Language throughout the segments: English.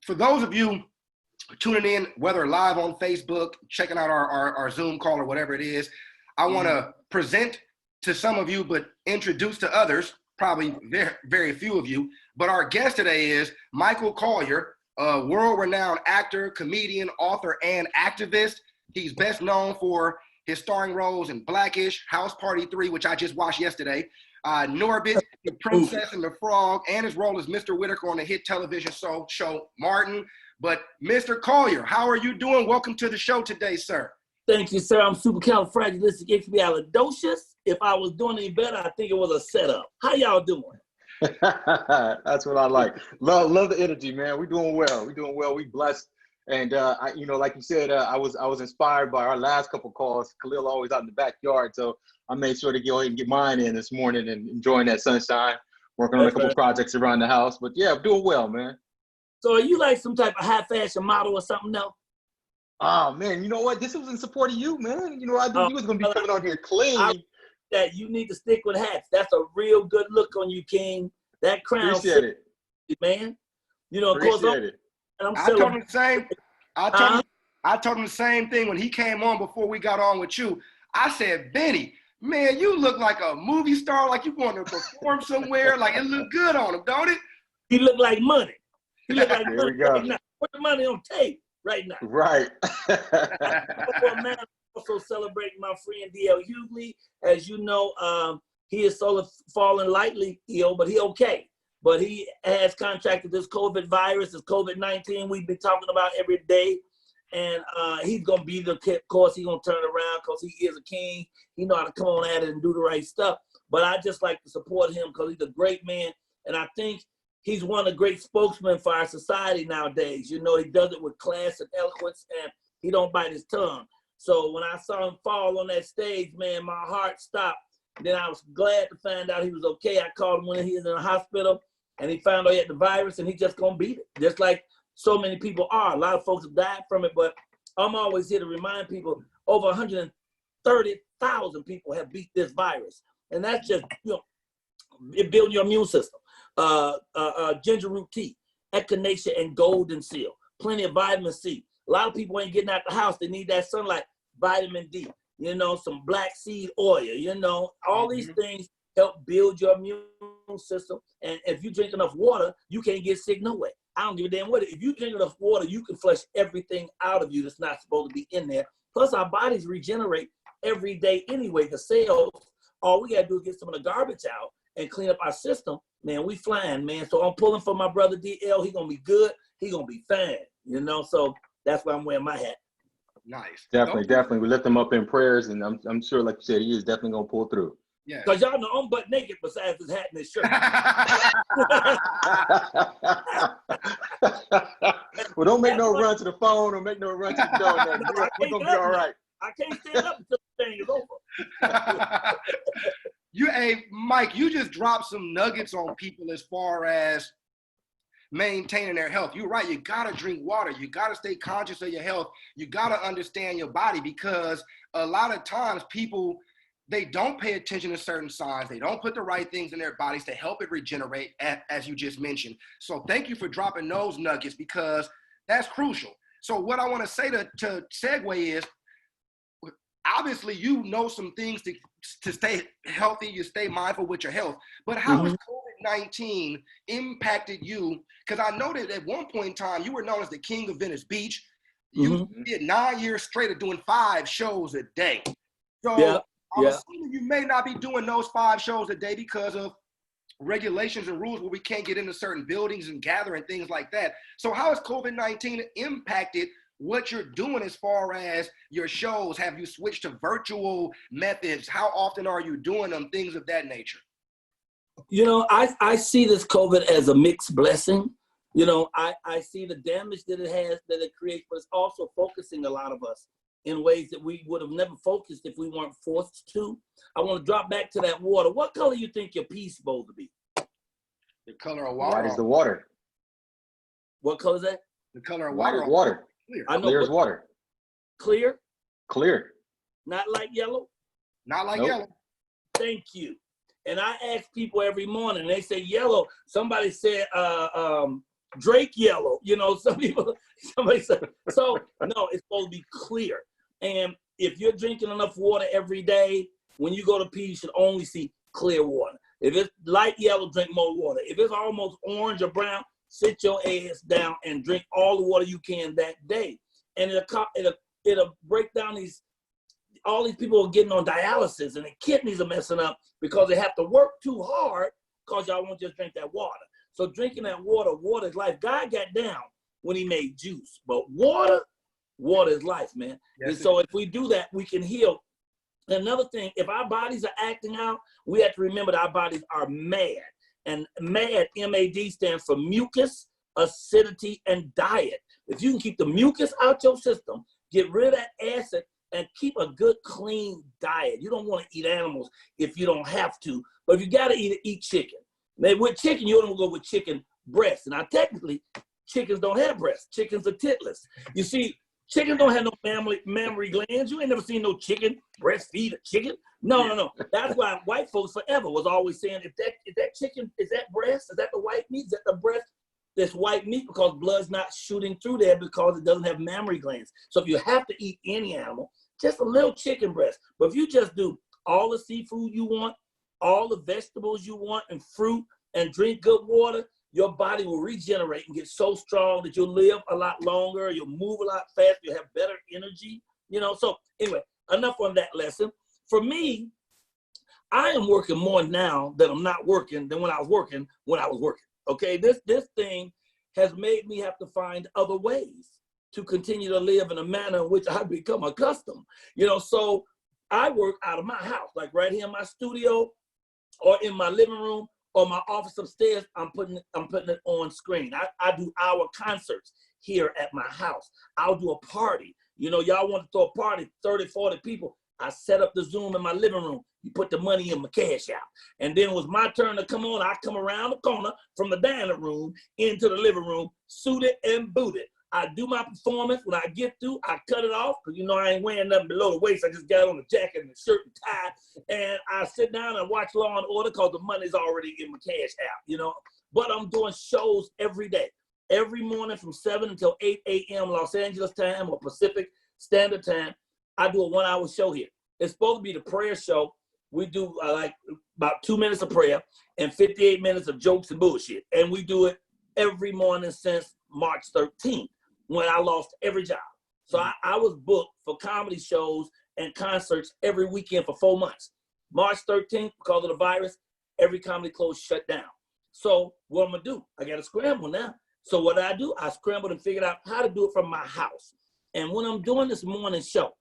for those of you tuning in, whether live on Facebook, checking out our Zoom call or whatever it is, I want to present to some of you, but introduce to others, probably very, very few of you. But our guest today is Michael Colyar, a world-renowned actor, comedian, author, and activist. He's best known for his starring roles in Blackish, House Party 3, which I just watched yesterday, Norbit, The Princess and the Frog, and his role as Mr. Whitaker on the hit television show Martin. But Mr. Colyar, how are you doing? Welcome to the show today, sir. Thank you, sir. I'm supercalifragilisticexpialidocious. If I was doing any better, I think it was a setup. How y'all doing? That's what I like. Love the energy, man. We're doing well. We're doing well. We blessed. And like you said, I was inspired by our last couple calls. Khalil always out in the backyard, so I made sure to go ahead and get mine in this morning and enjoying that sunshine, working on a couple projects around the house. But yeah, I'm doing well, man. So are you like some type of high fashion model or something now? Oh man, you know what? This was in support of you, man. You know, I knew you was gonna be coming on here clean. That you need to stick with hats. That's a real good look on you, King. That crown, appreciate it, man. You know, of course, I told him the same. I told him the same thing when he came on before we got on with you. I said, Benny, man, you look like a movie star, like you want to perform somewhere. Like it look good on him, don't it? He look like money. He look like Here money we go. right now. Put the money on tape right now. Right. I'm also celebrating my friend D.L. Hughley. As you know, he is falling lightly ill, but he okay. But he has contracted this COVID virus, this COVID-19 we've been talking about every day. And he's going to be of course, he's going to turn around because he is a king. He know how to come on at it and do the right stuff. But I just like to support him because he's a great man. And I think he's one of the great spokesmen for our society nowadays. You know, he does it with class and eloquence, and he don't bite his tongue. So when I saw him fall on that stage, man, my heart stopped. Then I was glad to find out he was okay. I called him when he was in the hospital, and he found out he had the virus, and he just gonna beat it, just like so many people are. A lot of folks have died from it, but I'm always here to remind people over 130,000 people have beat this virus, and that's just, you know, it builds your immune system. Ginger root tea, echinacea, and golden seal. Plenty of vitamin C. A lot of people ain't getting out the house. They need that sunlight. Vitamin D. You know, some black seed oil. You know, all these things help build your immune system. And if you drink enough water, you can't get sick no way. I don't give a damn what. If you drink enough water, you can flush everything out of you that's not supposed to be in there. Plus, our bodies regenerate every day anyway. The cells, all we gotta do is get some of the garbage out and clean up our system. Man, we flying, man. So I'm pulling for my brother DL. He gonna be good. He gonna be fine. You know, so that's why I'm wearing my hat. Nice. Definitely. We lift him up in prayers, and I'm sure, like you said, he is definitely gonna pull through. Yeah. Because y'all know I'm butt naked besides his hat and his shirt. Well, don't make no run to the phone or make no run to the door. We're gonna be all right. I can't stand up until the thing is over. Hey, Mike, you just dropped some nuggets on people as far as maintaining their health. You're right. You got to drink water. You got to stay conscious of your health. You got to understand your body, because a lot of times people, they don't pay attention to certain signs. They don't put the right things in their bodies to help it regenerate, as you just mentioned. So thank you for dropping those nuggets, because that's crucial. So what I want to say to segue is, obviously, you know some things to stay healthy, you stay mindful with your health, but how has COVID-19 impacted you? Because I know that at one point in time, you were known as the king of Venice Beach. You did 9 years straight of doing 5 shows a day. So I'm assuming you may not be doing those 5 shows a day because of regulations and rules where we can't get into certain buildings and gather and things like that. So how has COVID-19 impacted what you're doing as far as your shows? Have you switched to virtual methods? How often are you doing them? Things of that nature. You know, I see this COVID as a mixed blessing. You know, I see the damage that it has, that it creates, but it's also focusing a lot of us in ways that we would have never focused if we weren't forced to. I want to drop back to that water. What color you think your pea's supposed to be? The color of water. White is the water. What color is that? The color of White water. is water. Clear. I know. Clear is water. Clear? Clear. Not like yellow? Not like Nope. yellow. Thank you. And I ask people every morning, they say yellow. Somebody said Drake yellow. You know, somebody said, so no, it's supposed to be clear. And if you're drinking enough water every day, when you go to pee, you should only see clear water. If it's light yellow, drink more water. If it's almost orange or brown, sit your ass down and drink all the water you can that day. And it'll break down all these people are getting on dialysis and their kidneys are messing up because they have to work too hard because y'all won't just drink that water. So drinking that water is life. God got down when he made juice, but water is life, man. Yes, and so if we do that, we can heal. Another thing, if our bodies are acting out, we have to remember that our bodies are MAD. And MAD, M-A-D, stands for mucus, acidity, and diet. If you can keep the mucus out your system, get rid of that acid, and keep a good, clean diet. You don't want to eat animals if you don't have to, but if you got to eat chicken. Now, with chicken, you don't go with chicken breasts. Now, technically, chickens don't have breasts. Chickens are titless. You see, chickens don't have no mammary glands. You ain't never seen no chicken breastfeed a chicken. No. That's why white folks forever was always saying, if that chicken, is that breast? Is that the white meat? Is that the breast? That's white meat because blood's not shooting through there because it doesn't have mammary glands. So if you have to eat any animal, just a little chicken breast. But if you just do all the seafood you want, all the vegetables you want, and fruit, and drink good water, your body will regenerate and get so strong that you'll live a lot longer, you'll move a lot faster, you'll have better energy, you know. So anyway, enough on that lesson. For me, I am working more now that I'm not working than when I was working. Okay, this thing has made me have to find other ways to continue to live in a manner in which I've become accustomed. You know, so I work out of my house, like right here in my studio or in my living room or my office upstairs. I'm putting it on screen. I do our concerts here at my house. I'll do a party. You know, y'all want to throw a party, 30, 40 people. I set up the Zoom in my living room. You put the money in my cash out. And then it was my turn to come on. I come around the corner from the dining room into the living room, suited and booted. I do my performance. When I get through, I cut it off because, you know, I ain't wearing nothing below the waist. I just got on a jacket and a shirt and tie. And I sit down and watch Law and Order because the money's already in my cash app, you know. But I'm doing shows every day. Every morning from 7 until 8 a.m. Los Angeles time or Pacific Standard Time, I do a 1-hour show here. It's supposed to be the prayer show. We do like about 2 minutes of prayer and 58 minutes of jokes and bullshit. And we do it every morning since March 13th when I lost every job. So I was booked for comedy shows and concerts every weekend for 4 months. March 13th, because of the virus, every comedy club shut down. So what I'm gonna do? I gotta scramble now. So what I do, I scrambled and figured out how to do it from my house. And when I'm doing this morning show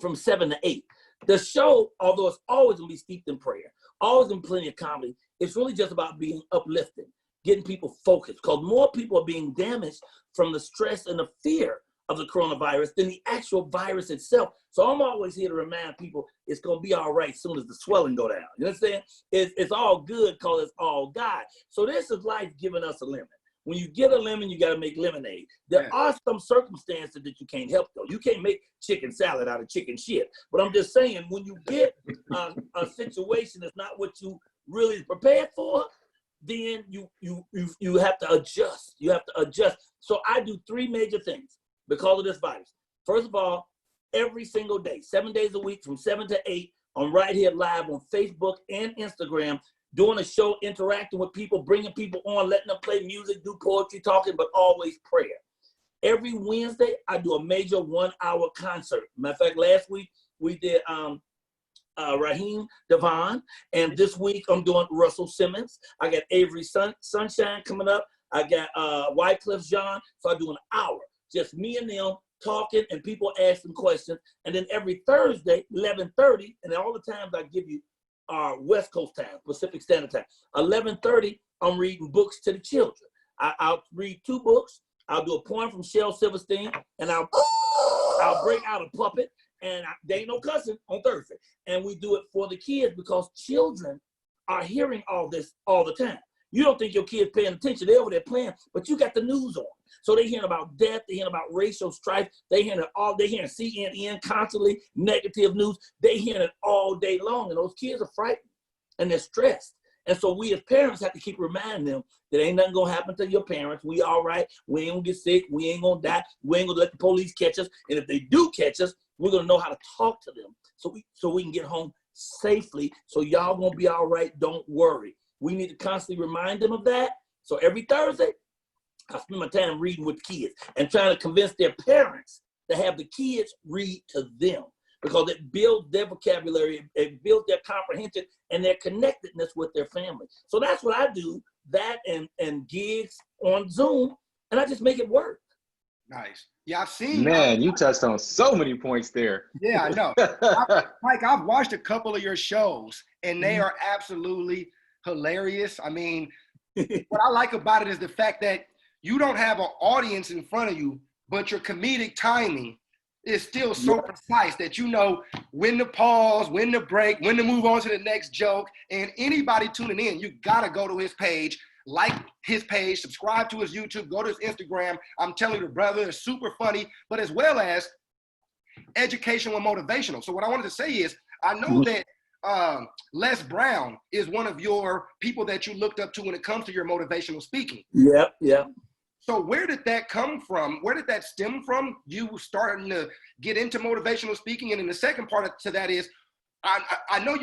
from 7 to 8, the show, although it's always gonna be steeped in prayer, always gonna be plenty of comedy, it's really just about being uplifting, getting people focused, because more people are being damaged from the stress and the fear of the coronavirus than the actual virus itself. So I'm always here to remind people it's gonna be all right as soon as the swelling go down. You understand? It's all good because it's all God. So this is life giving us a lemon. When you get a lemon, you got to make lemonade. There are some circumstances that you can't help, though. You can't make chicken salad out of chicken shit. But I'm just saying, when you get a situation that's not what you really prepared for, then you have to adjust. You have to adjust. So I do 3 major things because of this virus. First of all, every single day, 7 days a week from 7 to 8, I'm right here live on Facebook and Instagram, doing a show, interacting with people, bringing people on, letting them play music, do poetry, talking, but always prayer. Every Wednesday, I do a major 1-hour concert. Matter of fact, last week we did Raheem Devon, and this week I'm doing Russell Simmons. I got Avery Sunshine coming up. I got Wycliffe Jean. So I do an hour, just me and them talking and people asking questions. And then every Thursday, 11:30, and all the times I give you are West Coast time, Pacific Standard Time. 11:30, I'm reading books to the children. I'll read 2 books. I'll do a poem from Shel Silverstein, and I'll break out a puppet, and there ain't no cussing on Thursday. And we do it for the kids because children are hearing all this all the time. You don't think your kids paying attention. They're over there playing, but you got the news on. So they hearing about death, they hearing about racial strife, they hearing CNN constantly, negative news. They hearing it all day long, and those kids are frightened and they're stressed. And so we as parents have to keep reminding them that ain't nothing gonna happen to your parents. We all right. We ain't gonna get sick. We ain't gonna die. We ain't gonna let the police catch us. And if they do catch us, we're gonna know how to talk to them so we can get home safely. So y'all gonna be all right. Don't worry. We need to constantly remind them of that. So every Thursday, I spend my time reading with the kids and trying to convince their parents to have the kids read to them, because it builds their vocabulary, it builds their comprehension and their connectedness with their family. So that's what I do, that and gigs on Zoom, and I just make it work. Nice. Yeah, I've seen. Man, you touched on so many points there. Yeah, I know. Mike, I've watched a couple of your shows, and they are absolutely hilarious. I mean, what I like about it is the fact that you don't have an audience in front of you, but your comedic timing is still so precise that you know when to pause, when to break, when to move on to the next joke. And anybody tuning in, you got to go to his page, like his page, subscribe to his YouTube, go to his Instagram. I'm telling you, the brother is super funny, but as well as educational and motivational. So what I wanted to say is, I know that Les Brown is one of your people that you looked up to when it comes to your motivational speaking. Yeah. So where did that come from? Where did that stem from? You starting to get into motivational speaking? And then the second part to that is, I know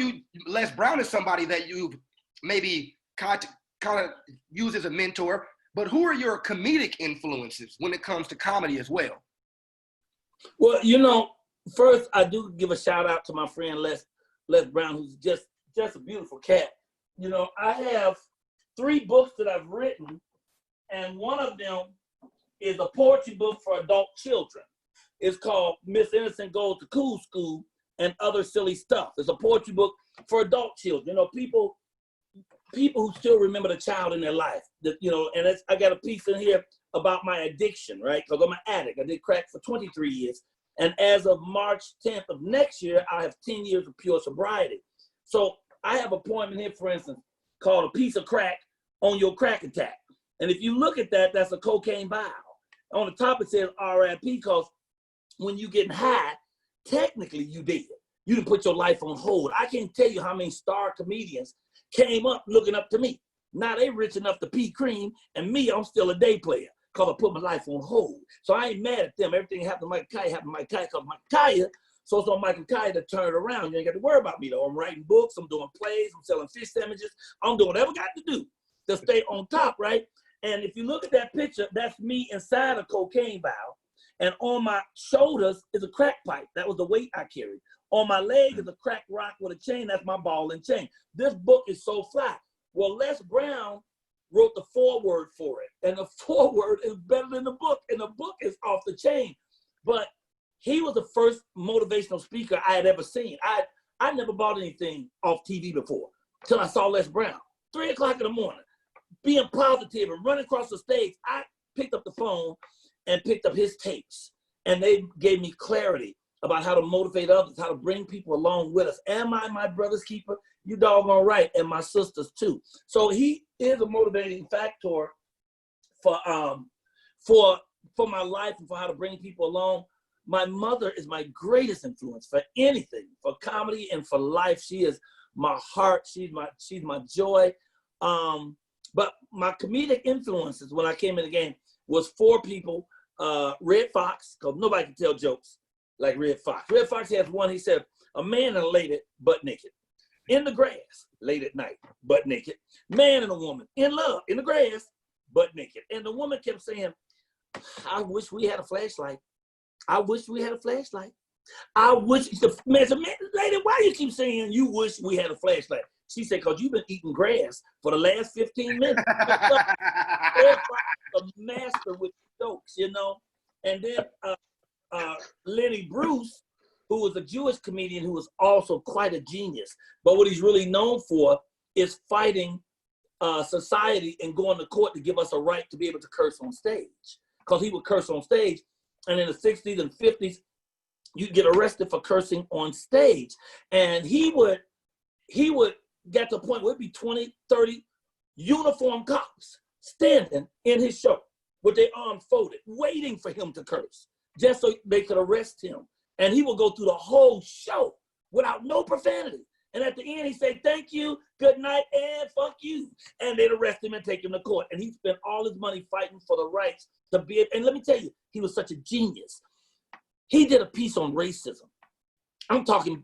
Les Brown is somebody that you've maybe kind of used as a mentor, but who are your comedic influences when it comes to comedy as well? Well, you know, first I do give a shout out to my friend Les Brown, who's just a beautiful cat. You know, I have 3 books that I've written, and one of them is a poetry book for adult children. It's called Miss Innocent Goes to Cool School and Other Silly Stuff. It's a poetry book for adult children. You know, people who still remember the child in their life. That, you know, and I got a piece in here about my addiction, right? Because I'm an addict. I did crack for 23 years. And as of March 10th of next year, I have 10 years of pure sobriety. So I have a poem in here, for instance, called A Piece of Crack on Your Crack Attack. And if you look at that, that's a cocaine vial. On the top, it says RIP, because when you getting high, technically you did. You didn't put your life on hold. I can't tell you how many star comedians came up looking up to me. Now they rich enough to pee cream, and me, I'm still a day player because I put my life on hold. So I ain't mad at them. Everything happened to Michael Colyar happened to Michael Colyar because Michael Colyar. So it's on Michael Colyar to turn it around. You ain't got to worry about me though. I'm writing books, I'm doing plays, I'm selling fish sandwiches. I'm doing whatever I got to do to stay on top, right? And if you look at that picture, that's me inside a cocaine vial. And on my shoulders is a crack pipe. That was the weight I carried. On my leg is a crack rock with a chain. That's my ball and chain. This book is so fly. Well, Les Brown wrote the foreword for it. And the foreword is better than the book. And the book is off the chain. But he was the first motivational speaker I had ever seen. I never bought anything off TV before till I saw Les Brown. 3 o'clock in the morning. Being positive and running across the stage, I picked up the phone and picked up his tapes. And they gave me clarity about how to motivate others, how to bring people along with us. Am I my brother's keeper? You doggone right, and my sisters too. So he is a motivating factor for my life and for how to bring people along. My mother is my greatest influence for anything, for comedy and for life. She is my heart. She's my joy. But my comedic influences when I came in the game was 4 people. Red Fox, because nobody can tell jokes like Red Fox. Red Fox has one, he said, a man and a lady butt naked. In the grass, late at night, butt naked. Man and a woman, in love, in the grass, butt naked. And the woman kept saying, I wish we had a flashlight. I wish we had a flashlight. I wish, the man said, lady, why you keep saying you wish we had a flashlight? She said, because you've been eating grass for the last 15 minutes. A master with jokes, you know. And then Lenny Bruce, who was a Jewish comedian who was also quite a genius. But what he's really known for is fighting society and going to court to give us a right to be able to curse on stage. Because he would curse on stage. And in the 60s and 50s, you'd get arrested for cursing on stage. And he would get to a point where it'd be 20, 30 uniformed cops standing in his show with their arms folded, waiting for him to curse, just so they could arrest him. And he would go through the whole show without no profanity. And at the end, he said, thank you, good night, and fuck you. And they'd arrest him and take him to court. And he spent all his money fighting for the rights to be, and let me tell you, he was such a genius. He did a piece on racism. I'm talking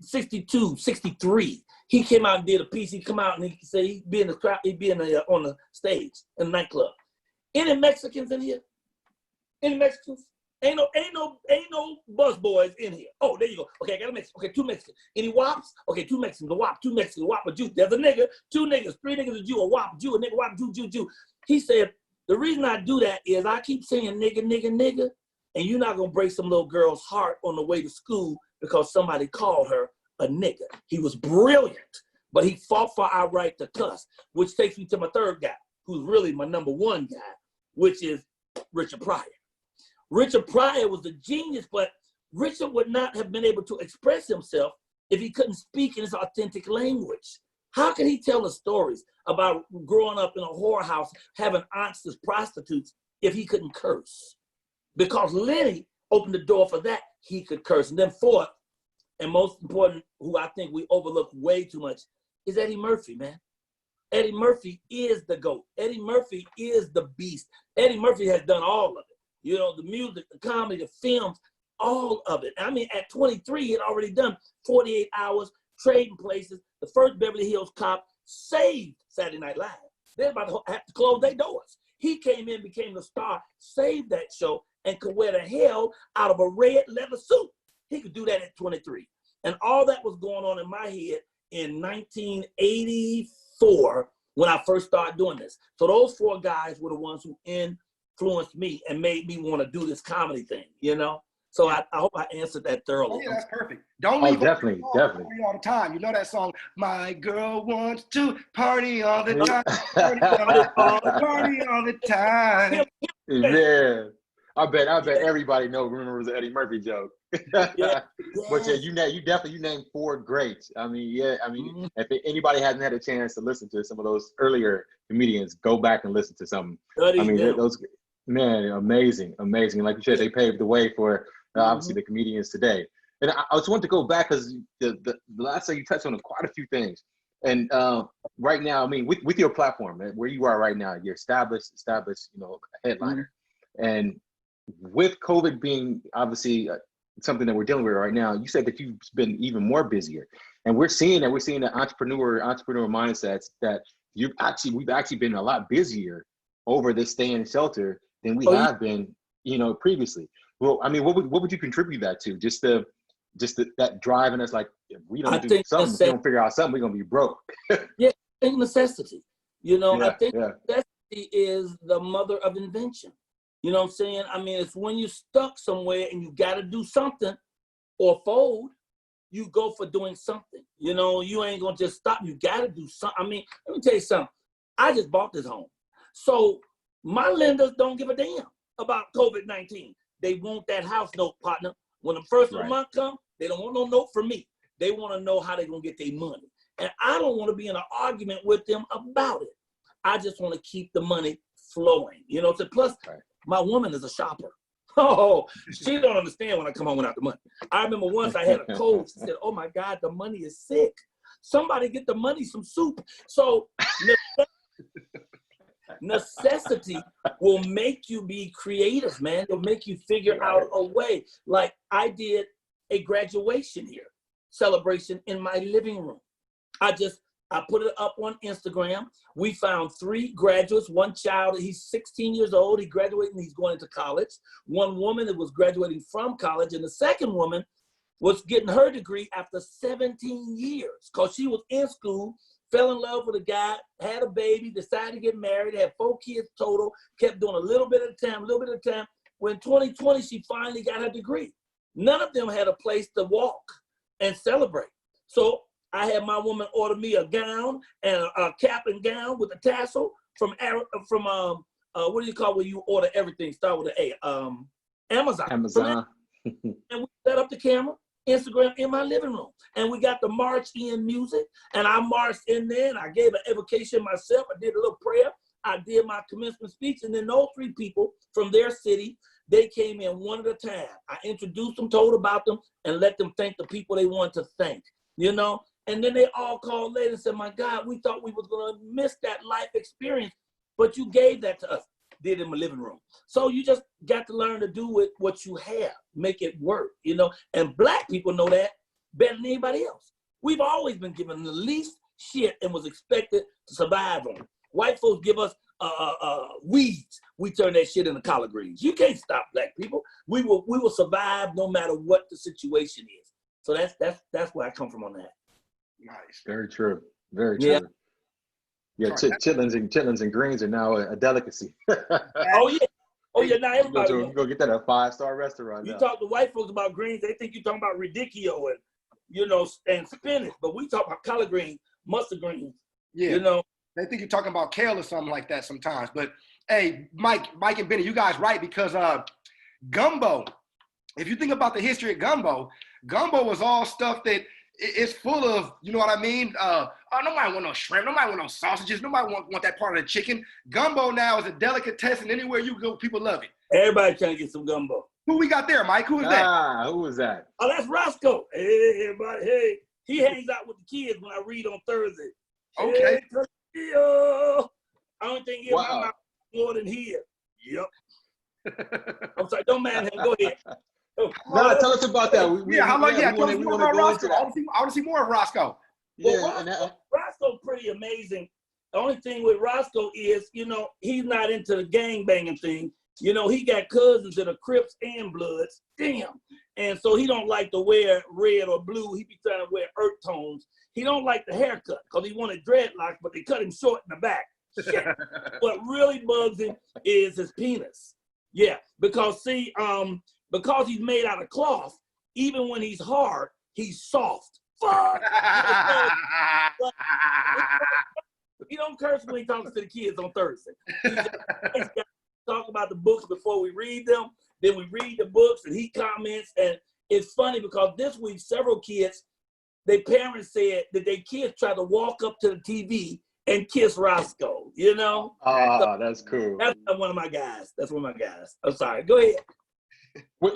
62, 63. He came out and did a piece. He come out and he said he'd be in the crowd, he'd be on the stage in the nightclub. Any Mexicans in here? Any Mexicans? Ain't no bus boys in here. Oh, there you go. Okay, I got a Mexican. Okay, 2 Mexicans. Any WAPs? Okay, 2 Mexicans, a WAP, 2 Mexicans, a WAP, a Jew. There's a nigga, 2 niggas, 3 niggas, a Jew, a WAP, Jew, a nigga, WAP, Jew. He said, the reason I do that is I keep saying nigga, and you're not gonna break some little girl's heart on the way to school because somebody called her a nigga. He was brilliant, but he fought for our right to cuss, which takes me to my third guy, who's really my number 1 guy, which is Richard Pryor. Richard Pryor was a genius, but Richard would not have been able to express himself if he couldn't speak in his authentic language. How can he tell the stories about growing up in a whorehouse, having aunts as prostitutes, if he couldn't curse? Because Lenny opened the door for that, he could curse. And then fourth, and most important, who I think we overlook way too much, is Eddie Murphy, man. Eddie Murphy is the GOAT. Eddie Murphy is the beast. Eddie Murphy has done all of it. You know, the music, the comedy, the films, all of it. I mean, at 23, he had already done 48 Hours, Trading Places, the first Beverly Hills Cop, saved Saturday Night Live. They're about to have to close their doors. He came in, became the star, saved that show, and could wear the hell out of a red leather suit. He could do that at 23. And all that was going on in my head in 1984 when I first started doing this. So those 4 guys were the ones who influenced me and made me want to do this comedy thing, you know? So I hope I answered that thoroughly. Oh, yeah, that's perfect. Don't leave definitely. all the time. You know that song, My Girl Wants to Party All the Time. Party all the time. Yeah. I bet everybody remembers the Eddie Murphy joke. But yeah, you named 4 greats. I mean, if anybody hasn't had a chance to listen to some of those earlier comedians, go back and listen to some. Those, man, amazing. Like you said, they paved the way for obviously the comedians today. And I just want to go back because the last time you touched on quite a few things. And right now, I mean, with your platform, man, where you are right now, you're established, headliner. And with COVID being obviously something that we're dealing with right now, you said that you've been even more busier. And we're seeing the entrepreneur mindsets that we've actually been a lot busier over this stay in shelter than we have been, previously. Well, I mean, what would you contribute that to? Just that drive, and it's like, if we don't do something, if we don't figure out something, we're gonna be broke. Yeah, I think necessity. I think necessity is the mother of invention. You know what I'm saying? I mean, it's when you're stuck somewhere and you got to do something or fold, you go for doing something. You ain't going to just stop. You got to do something. I mean, let me tell you something. I just bought this home. So my lenders don't give a damn about COVID-19. They want that house note, partner. When the first of the month comes, they don't want no note from me. They want to know how they're going to get their money. And I don't want to be in an argument with them about it. I just want to keep the money flowing. So plus, my woman is a shopper. Oh, she don't understand when I come home without the money. I remember once I had a cold. She said, oh my God, the money is sick. Somebody get the money some soup. So necessity will make you be creative, man. It'll make you figure out a way. Like I did a graduation here, celebration in my living room. I put it up on Instagram. We found 3 graduates, 1 child, he's 16 years old. He graduated and he's going into college. 1 woman that was graduating from college. And the second woman was getting her degree after 17 years because she was in school, fell in love with a guy, had a baby, decided to get married, had 4 kids total, kept doing a little bit at a time. When 2020, she finally got her degree. None of them had a place to walk and celebrate. So I had my woman order me a gown and a cap and gown with a tassel from what do you call when you order everything? Start with an A. Amazon. And we set up the camera, Instagram in my living room. And we got the march in music. And I marched in there and I gave an evocation myself. I did a little prayer. I did my commencement speech. And then those 3 people from their city, they came in one at a time. I introduced them, told about them, and let them thank the people they wanted to thank. you know? And then they all called later and said, my God, we thought we was gonna miss that life experience, but you gave that to us. Did in my living room. So you just got to learn to do with what you have, make it work, you know? And Black people know that better than anybody else. We've always been given the least shit and was expected to survive on. White folks give us weeds. We turn that shit into collard greens. You can't stop Black people. We will survive no matter what the situation is. So that's where I come from on that. Nice. Very true. Very true. Yeah. Yeah, chitlins and greens are now a delicacy. Oh yeah. Now everybody you go get that at a 5-star restaurant. You now. talk to white folks about greens, they think you're talking about radicchio and, you know, and spinach. But we talk about collard greens, mustard greens. Yeah. You know. They think you're talking about kale or something like that sometimes. But hey, Mike and Benny, you guys right, because gumbo, if you think about the history of gumbo was all stuff that it's full of, you know what I mean? Nobody want no shrimp, nobody want no sausages, nobody want that part of the chicken. Gumbo now is a delicatessen. Anywhere you go, people love it. Everybody trying to get some gumbo. Who we got there, Mike? Who is that? Who was that? Oh, that's Roscoe. Hey, everybody. Hey, he hangs out with the kids when I read on Thursday. Okay. Hey, only thing is, my mouth is more than here. Yep. I'm sorry, don't mind him. Go ahead. No, tell us about that. How long? Yeah, we want to go into that. I want to see more of Roscoe. Well, Roscoe's pretty amazing. The only thing with Roscoe is, you know, he's not into the gang banging thing. You know, he got cousins that are Crips and Bloods. Damn. And so he don't like to wear red or blue. He be trying to wear earth tones. He don't like the haircut because he wanted dreadlocks, but they cut him short in the back. Shit. What really bugs him is his penis. Yeah, because see, because he's made out of cloth, even when he's hard, he's soft. Fuck! He don't curse when he talks to the kids on Thursday. He just talk about the books before we read them. Then we read the books and he comments. And it's funny because this week, several kids, their parents said that their kids tried to walk up to the TV and kiss Roscoe, you know? Oh, that's cool. That's one of my guys. That's one of my guys. I'm sorry. Go ahead.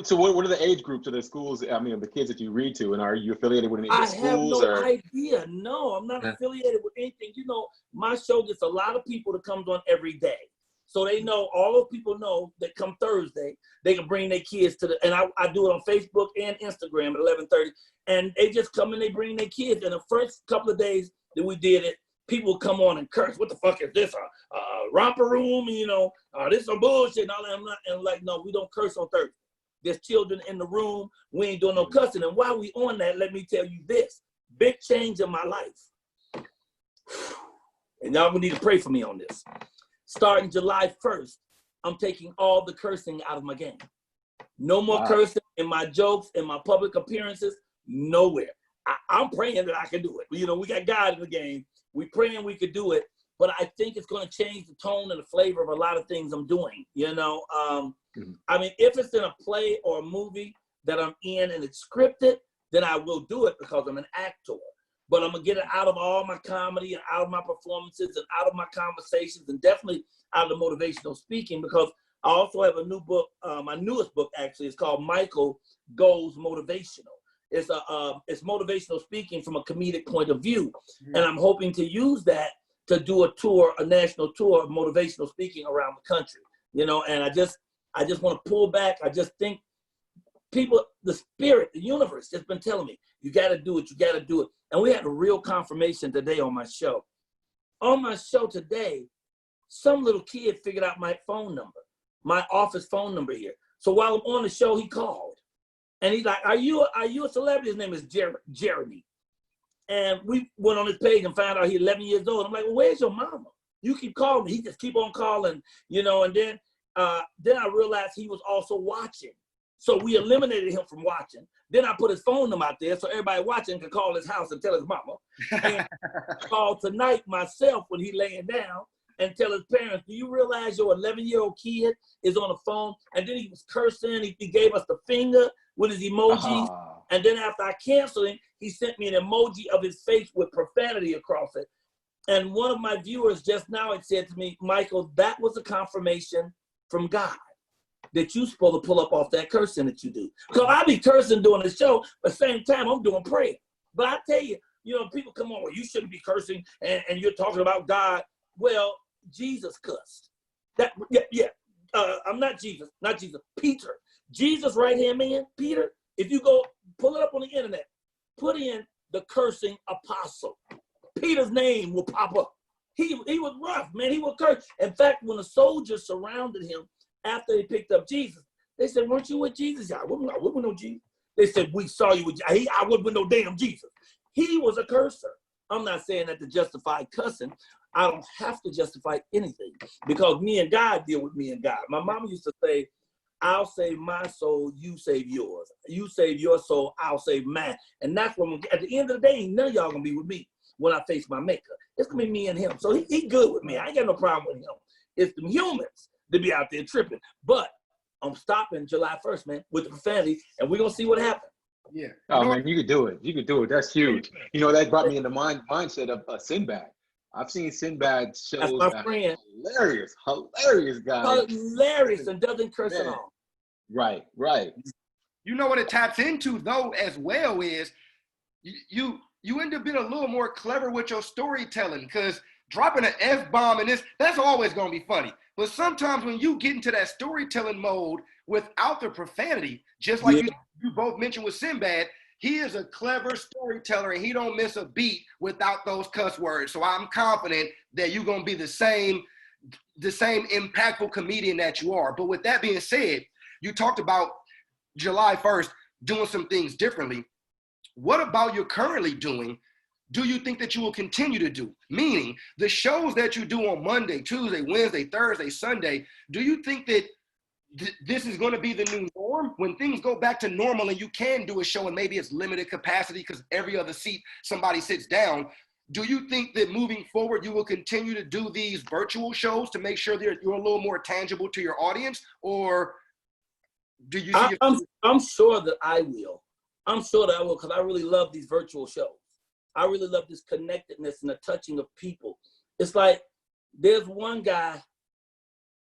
So what are the age groups of the schools, I mean, the kids that you read to, and are you affiliated with any of the schools? I have no idea. No, I'm not affiliated with anything. You know, my show gets a lot of people that comes on every day. So they know, all those people know that come Thursday, they can bring their kids to and I do it on Facebook and Instagram at 11:30. And they just come and they bring their kids. And the first couple of days that we did it, people come on and curse. What the fuck is this? Romper room, you know, this some bullshit and all that. And like, no, we don't curse on Thursday. There's children in the room. We ain't doing no cussing. And while we on that, let me tell you this. Big change in my life. And y'all need to pray for me on this. Starting July 1st, I'm taking all the cursing out of my game. No more cursing in my jokes, in my public appearances, nowhere. I'm praying that I can do it. You know, we got God in the game. We praying we could do it. But I think it's going to change the tone and the flavor of a lot of things I'm doing. You know, I mean, if it's in a play or a movie that I'm in and it's scripted, then I will do it because I'm an actor. But I'm going to get it out of all my comedy and out of my performances and out of my conversations and definitely out of the motivational speaking, because I also have a new book. My newest book, actually, is called Michael Goes Motivational. It's motivational speaking from a comedic point of view. And I'm hoping to use that to do a national tour of motivational speaking around the country. You know, and I just want to pull back. I just think people, the spirit, the universe just been telling me, you got to do it, you got to do it. And we had a real confirmation today on my show. On my show today, some little kid figured out my phone number, my office phone number here. So while I'm on the show, he called. And he's like, are you a celebrity? His name is Jeremy. And we went on his page and found out he's 11 years old. I'm like, well, where's your mama? You keep calling me. He just keep on calling, you know, and then I realized he was also watching. So we eliminated him from watching. Then I put his phone number out there so everybody watching could call his house and tell his mama. And call tonight myself when he laying down and tell his parents, do you realize your 11-year-old kid is on the phone? And then he was cursing. He gave us the finger with his emojis. And then after I canceled him, he sent me an emoji of his face with profanity across it. And one of my viewers just now had said to me, Michael, that was a confirmation from God that you're supposed to pull up off that cursing that you do. Because I be cursing during the show, but at the same time, I'm doing prayer. But I tell you, people come on, well, you shouldn't be cursing, and you're talking about God. Well, Jesus cussed. I'm not Jesus. Peter. Jesus' right-hand man, Peter. If you go pull it up on the internet, put in the cursing apostle. Peter's name will pop up. He was rough, man. He would curse. In fact, when the soldiers surrounded him after they picked up Jesus, they said, "Weren't you with Jesus?" I wasn't with no Jesus. They said, "We saw you with Jesus." I wasn't with no damn Jesus. He was a cursor. I'm not saying that to justify cussing. I don't have to justify anything because me and God deal with me and God. My mama used to say, "I'll save my soul, you save yours. You save your soul, I'll save mine." And that's when, at the end of the day, none of y'all gonna be with me when I face my maker. It's gonna be me and him. So he good with me. I ain't got no problem with him. It's the humans that be out there tripping. But I'm stopping July 1st, man, with the profanity, and we're gonna see what happens. Yeah. Oh man, you could do it. You could do it. That's huge. That brought me in the mindset of Sinbad. I've seen Sinbad shows. That's my friend. Hilarious guy. Hilarious and doesn't curse at all. Right. You know what it taps into though as well is you end up being a little more clever with your storytelling, because dropping an F-bomb in this, that's always gonna be funny. But sometimes when you get into that storytelling mode without the profanity, just like you both mentioned with Sinbad, he is a clever storyteller and he don't miss a beat without those cuss words. So I'm confident that you're gonna be the same impactful comedian that you are. But with that being said, you talked about July 1st doing some things differently. What about you're currently doing? Do you think that you will continue to do? Meaning the shows that you do on Monday, Tuesday, Wednesday, Thursday, Sunday, do you think that this is going to be the new norm when things go back to normal and you can do a show and maybe it's limited capacity because every other seat somebody sits down? Do you think that moving forward you will continue to do these virtual shows to make sure that you're a little more tangible to your audience? Or do you see I'm sure that I will. I'm sure that I will, because I really love these virtual shows. I really love this connectedness and the touching of people. It's like there's one guy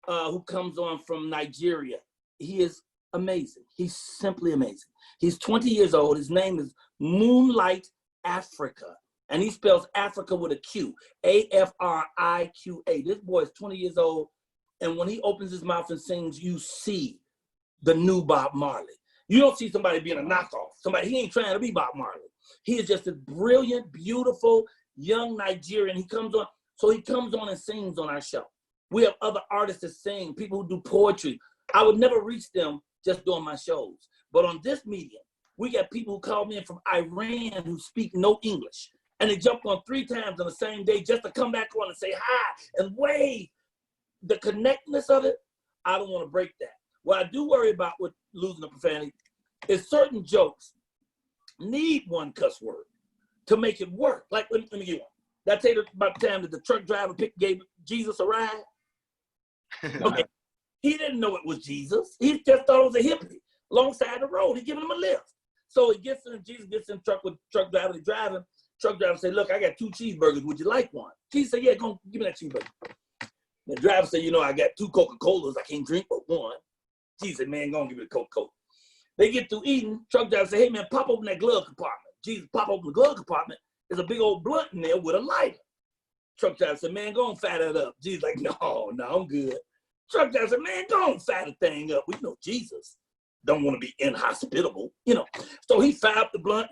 who comes on from Nigeria. He is amazing. He's simply amazing. He's 20 years old. His name is Moonlight Africa. And he spells Africa with a Q, Afriqa. This boy is 20 years old. And when he opens his mouth and sings, you see the new Bob Marley. You don't see somebody being a knockoff. He ain't trying to be Bob Marley. He is just a brilliant, beautiful, young Nigerian. He comes on and sings on our show. We have other artists that sing, people who do poetry. I would never reach them just doing my shows. But on this medium, we got people who call me in from Iran who speak no English. And they jump on 3 times on the same day just to come back on and say hi and wave. The connectedness of it, I don't want to break that. What I do worry about with losing the profanity is certain jokes need one cuss word to make it work. Like, let me give one. Did I tell you about the time that the truck driver gave Jesus a ride? Okay. He didn't know it was Jesus. He just thought it was a hippie alongside the road. He's giving him a lift. So Jesus gets in the truck with the truck driver. He's driving. Truck driver said, "Look, I got 2 cheeseburgers. Would you like one?" Jesus said, "Yeah, go give me that cheeseburger." The driver said, "I got 2 Coca-Colas. I can't drink but one." Jesus said, "Man, go and give me a Coca-Cola." They get through eating. Truck driver said, "Hey, man, pop open that glove compartment." Jesus pop open the glove compartment. There's a big old blunt in there with a lighter. Truck driver said, "Man, go and fire that up." Jesus like, no, I'm good. Truck driver said, "Man, go and fire the thing up." We know Jesus don't want to be inhospitable, So he fired up the blunt,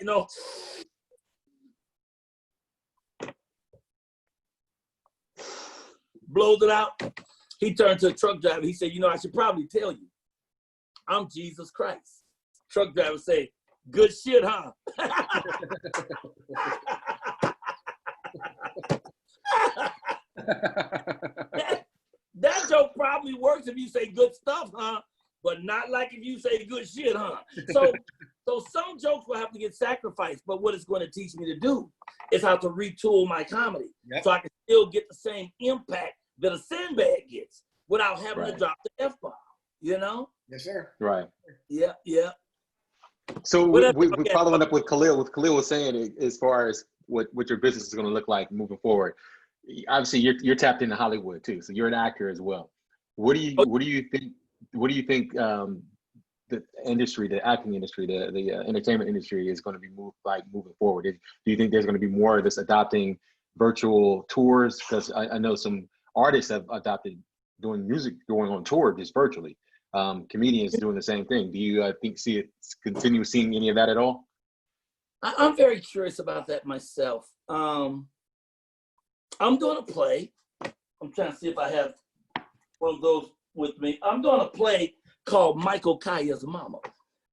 blows it out. He turned to the truck driver. He said, "I should probably tell you, I'm Jesus Christ." Truck driver say, "Good shit, huh?" that joke probably works if you say good stuff, huh? But not like if you say good shit, huh? So some jokes will have to get sacrificed, but what it's going to teach me to do is how to retool my comedy so I can still get the same impact that a Sinbad gets without having to drop the F-bomb, Yes, sir. Right. Yeah. So we're following up with Khalil. What Khalil was saying as far as what your business is going to look like moving forward. Obviously, you're tapped into Hollywood too, so you're an actor as well. What do you think the industry, the acting industry, the entertainment industry is going to be moving forward? Do you think there's going to be more of this adopting virtual tours? Because I know some artists have adopted doing music, going on tour just virtually. Comedians doing the same thing. Do you continue seeing any of that at all? I'm very curious about that myself. I'm doing a play. I'm trying to see if I have one of those with me. I'm doing a play called Michael Colyar's Mama.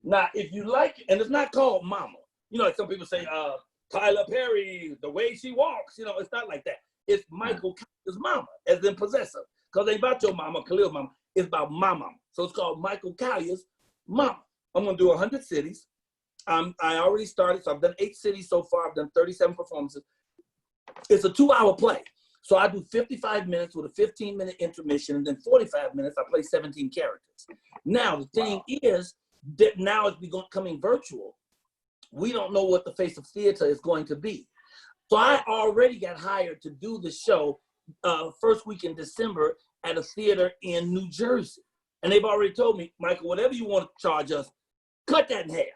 Now, if you like it, and it's not called Mama. You know, like some people say, Tyler Perry, the way she walks. You know, it's not like that. It's Michael Colyar's Mama, as in possessive. Because it ain't about your mama, Khalil's mama. It's about my mama. So it's called Michael Colyar's Mama. I'm going to do 100 cities. I already started, so I've done 8 cities so far. I've done 37 performances. It's a 2-hour play. So I do 55 minutes with a 15-minute intermission, and then 45 minutes, I play 17 characters. Now, the thing is that now it's becoming virtual. We don't know what the face of theater is going to be. So I already got hired to do the show first week in December at a theater in New Jersey. And they've already told me, Michael, whatever you want to charge us, cut that in half,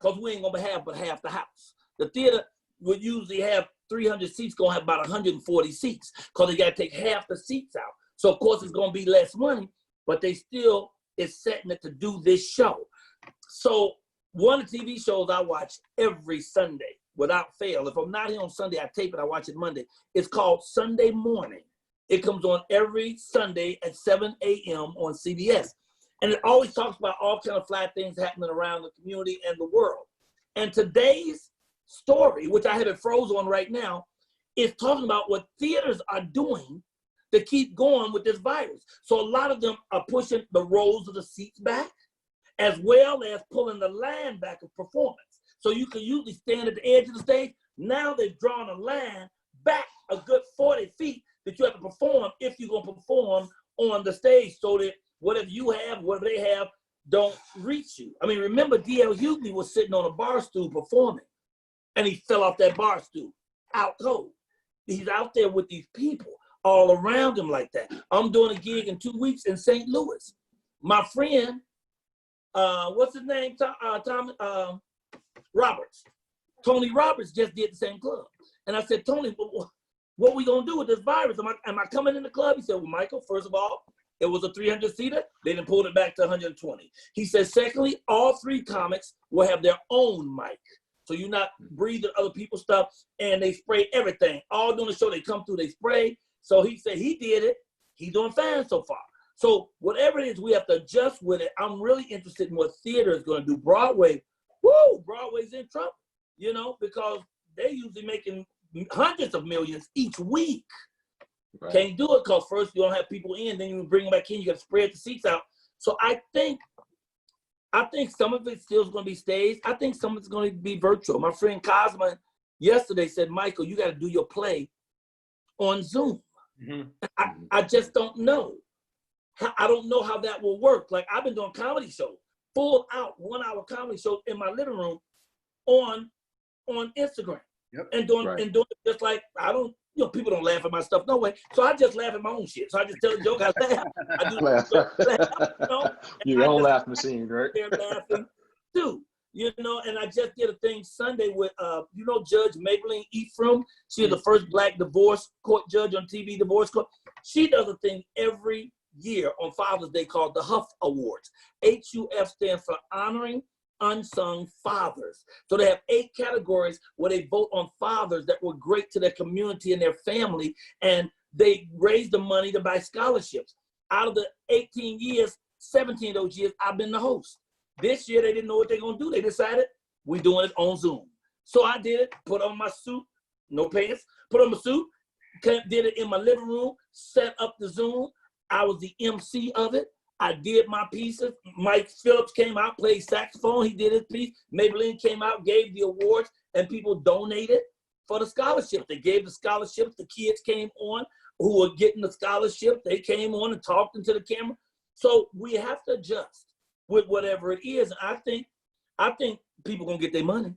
because we ain't going to have but half the house. The theater would usually have 300 seats, going to have about 140 seats, because they got to take half the seats out. So, of course, it's going to be less money, but they still is setting it to do this show. So one of the TV shows I watch every Sunday without fail. If I'm not here on Sunday, I tape it, I watch it Monday. It's called Sunday Morning. It comes on every Sunday at 7 a.m. on CBS. And it always talks about all kind of flat things happening around the community and the world. And today's story, which I have it froze on right now, is talking about what theaters are doing to keep going with this virus. So a lot of them are pushing the rows of the seats back, as well as pulling the line back of performance. So you can usually stand at the edge of the stage. Now they've drawn a line back a good 40 feet that you have to perform if you're going to perform on the stage, so that whatever you have, whatever they have, don't reach you. I mean, remember D.L. Hughley was sitting on a bar stool performing, and he fell off that bar stool, out cold. He's out there with these people all around him like that. I'm doing a gig in 2 weeks in St. Louis. My friend, what's his name? Tom Roberts. Tony Roberts just did the same club. And I said, Tony, what are we going to do with this virus? Am I coming in the club? He said, well, Michael, first of all, it was a 300-seater. They didn't pull it back to 120. He said, secondly, all 3 comics will have their own mic. So you're not breathing other people's stuff, and they spray everything. All during the show, they come through, they spray. So he said he did it. He's doing fine so far. So whatever it is, we have to adjust with it. I'm really interested in what theater is going to do. Broadway, Broadway's in trouble, you know, because they're usually making hundreds of millions each week. Right. Can't do it because first you don't have people in, then you bring them back in, you got to spread the seats out. So I think some of it still is going to be staged. I think some of it's going to be virtual. My friend Cosman yesterday said, Michael, you got to do your play on Zoom. Mm-hmm. I just don't know. I don't know how that will work. Like, I've been doing comedy shows, full out 1-hour comedy shows in my living room on Instagram. Yep. And doing it just like, people don't laugh at my stuff, no way. So I just laugh at my own shit. So I just tell a joke, I laugh. I do laugh, your own laugh machine, right? They're laughing too, and I just did a thing Sunday with, Judge Maybelline Ephraim. She is the first Black divorce court judge on TV, divorce court. She does a thing every year on Father's Day called the Huff Awards. HUF stands for Honoring Unsung Fathers. So they have 8 categories where they vote on fathers that were great to their community and their family, and they raise the money to buy scholarships. Out of the 18 years, 17 of those years, I've been the host. This year, they didn't know what they're going to do. They decided we're doing it on Zoom. So I did it, put on my suit, no pants, put on my suit, did it in my living room, set up the Zoom. I was the MC of it. I did my pieces. Mike Phillips came out, played saxophone. He did his piece. Maybelline came out, gave the awards, and people donated for the scholarship. They gave the scholarships. The kids came on who were getting the scholarship. They came on and talked into the camera. So we have to adjust with whatever it is. I think people going to get their money.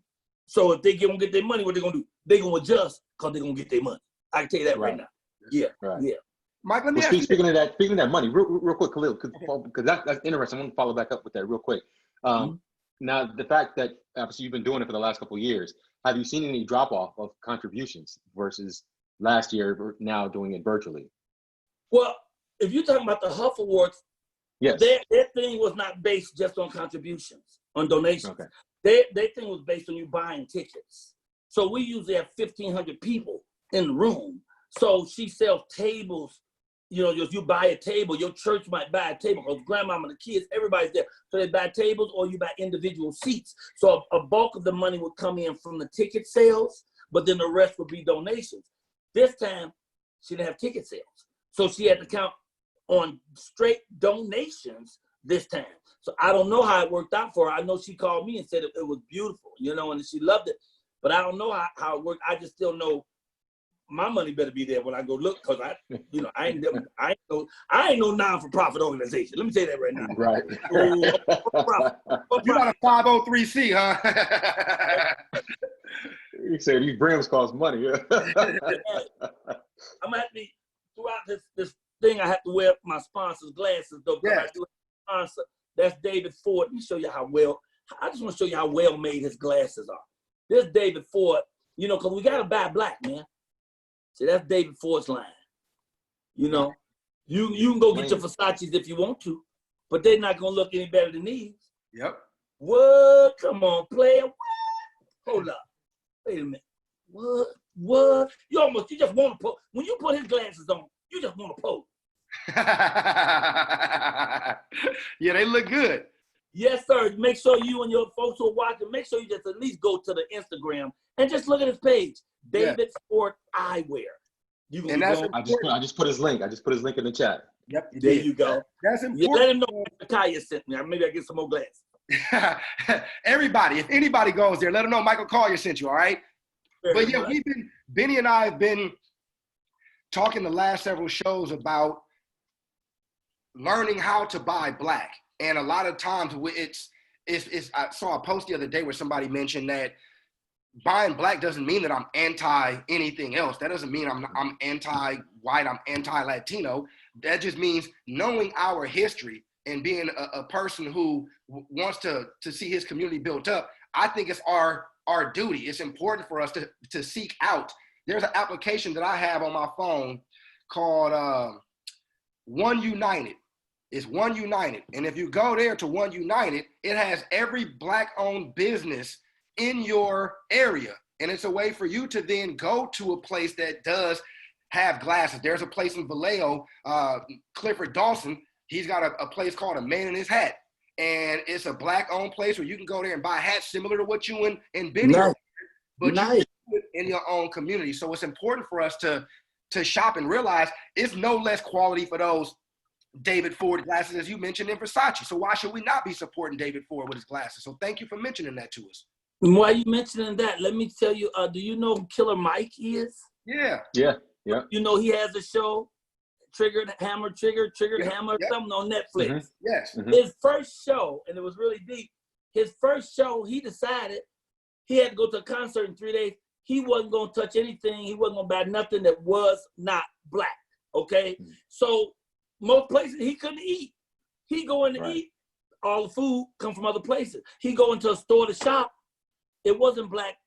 So if they going to get their money, what they going to do? They're going to adjust because they're going to get their money. I can tell you that right now. Yeah, yeah. Mike, let me ask you. Speaking of that money, real quick, Khalil, because that's interesting. I want to follow back up with that real quick. Now, the fact that obviously you've been doing it for the last couple of years, have you seen any drop off of contributions versus last year, now doing it virtually? Well, if you're talking about the Huff Awards, Yes. their thing was not based just on contributions, on donations. Okay. Their thing was based on you buying tickets. So we usually have 1,500 people in the room. So she sells tables. You know, if you buy a table, your church might buy a table because grandmama, the kids, everybody's there. So they buy tables or you buy individual seats. So a bulk of the money would come in from the ticket sales, but then the rest would be donations. This time, she didn't have ticket sales. So she had to count on straight donations this time. So I don't know how it worked out for her. I know she called me and said it was beautiful, you know, and she loved it. But I don't know how it worked. I just still know my money better be there when I go look, because I ain't no non-for-profit organization. Let me say that right now. Right. You're not a 503c, huh? You say these brims cost money. I'm actually throughout this thing. I have to wear my sponsor's glasses though, because I do a sponsor. That's David Ford. Let me show you how well. I just want to show you how well made his glasses are. This David Ford, you know, because we gotta buy black, man. See, that's David Ford's line. You know, you can go get your Versace's if you want to, but they're not gonna look any better than these. Yep. What? Come on, player. What? Hold up. Wait a minute. What? You just want to pose. When you put his glasses on, you just want to pose. Yeah, they look good. Yes, sir. Make sure you and your folks who are watching, make sure you just at least go to the Instagram and just look at his page. David Ford Eyewear. I just put his link. I just put his link in the chat. Yep. There you go. That's important. Let him know Colyar sent me. Maybe I get some more glasses. Everybody, if anybody goes there, let them know Michael Colyar sent you, all right? But yeah, Benny and I have been talking the last several shows about learning how to buy black. And a lot of times I saw a post the other day where somebody mentioned that buying black doesn't mean that I'm anti anything else. That doesn't mean I'm anti-white, I'm anti-Latino. That just means knowing our history and being a person who wants to see his community built up. I think it's our duty. It's important for us to seek out. There's an application that I have on my phone called One United. It's One United. And if you go there to One United, it has every black-owned business in your area. And it's a way for you to then go to a place that does have glasses. There's a place in Vallejo, Clifford Dawson, he's got a place called A Man in His Hat. And it's a black-owned place where you can go there and buy hats similar to what you and Benny are, but you do it in your own community. So it's important for us to shop and realize it's no less quality for those David Ford glasses, as you mentioned, in Versace. So why should we not be supporting David Ford with his glasses? So thank you for mentioning that to us. And while you mentioning that, let me tell you, do you know who Killer Mike is? Yeah. You know, he has a show, Triggered Hammer, something on Netflix. Mm-hmm. Yes. Mm-hmm. His first show, and it was really deep, his first show, he decided he had to go to a concert in 3 days. He wasn't going to touch anything. He wasn't going to buy nothing that was not black, okay? Mm-hmm. So most places he couldn't eat. He go in to eat, all the food come from other places. He go into a store to shop. It wasn't black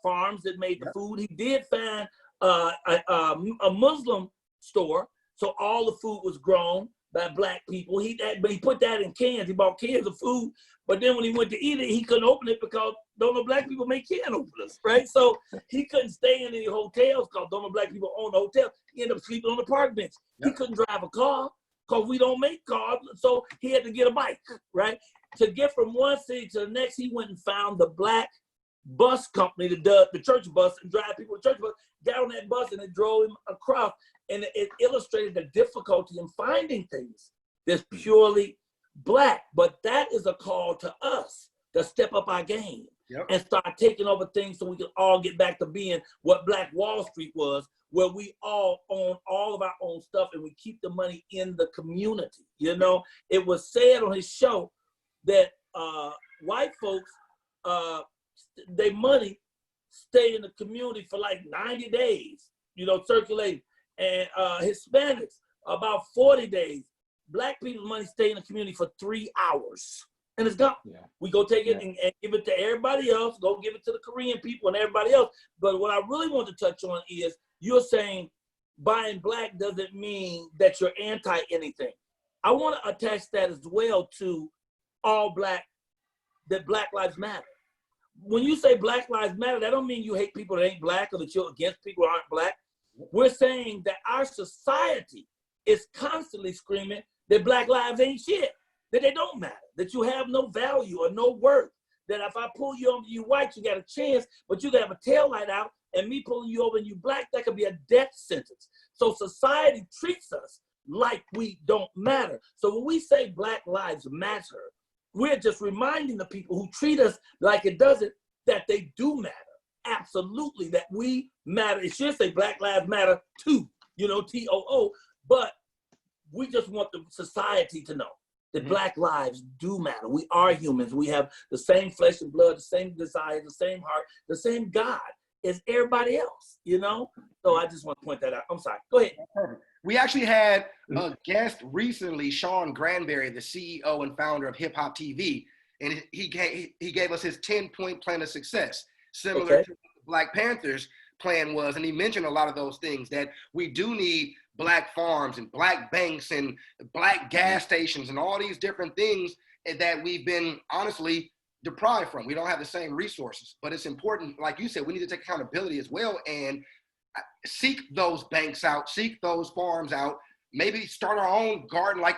farms that made the food. He did find a Muslim store, so all the food was grown by black people. But he put that in cans. He bought cans of food, but then when he went to eat it, he couldn't open it because don't know black people make can openers, right? So he couldn't stay in any hotels because don't know black people own the hotel. He ended up sleeping on the park bench. He couldn't drive a car because we don't make cars, so he had to get a bike, right? To get from one city to the next, he went and found the black bus company that does the church bus and drive people to church bus, got on that bus and it drove him across. And it illustrated the difficulty in finding things that's purely black. But that is a call to us to step up our game and start taking over things so we can all get back to being what Black Wall Street was, where we all own all of our own stuff and we keep the money in the community. You know, it was said on his show that white folks, their money stay in the community for like 90 days, you know, circulating. And Hispanics, about 40 days. Black people's money stay in the community for 3 hours. and it's gone. Yeah. We go take it and give it to everybody else, go give it to the Korean people and everybody else. But what I really want to touch on is you're saying buying black doesn't mean that you're anti anything. I want to attach that as well to all black, that Black Lives Matter. When you say Black Lives Matter, that don't mean you hate people that ain't black or that you're against people who aren't black. We're saying that our society is constantly screaming that black lives ain't shit, that they don't matter, that you have no value or no worth, that if I pull you over, you white, you got a chance, but you got to have a tail light out, and me pulling you over and you black, that could be a death sentence. So society treats us like we don't matter. So when we say Black Lives Matter, we're just reminding the people who treat us like it doesn't, that they do matter. Absolutely, that we matter. It should say Black Lives Matter too, TOO, but we just want the society to know that black lives do matter. We are humans. We have the same flesh and blood, the same desires, the same heart, the same God as everybody else, So I just want to point that out. I'm sorry. Go ahead. Perfect. We actually had a guest recently, Sean Granberry, the CEO and founder of Hip Hop TV, and he gave us his 10-point plan of success, similar to what the Black Panthers plan was. And he mentioned a lot of those things, that we do need black farms and black banks and black gas stations and all these different things that we've been honestly deprived from. We don't have the same resources, but it's important. Like you said, we need to take accountability as well and seek those banks out, seek those farms out, maybe start our own garden. Like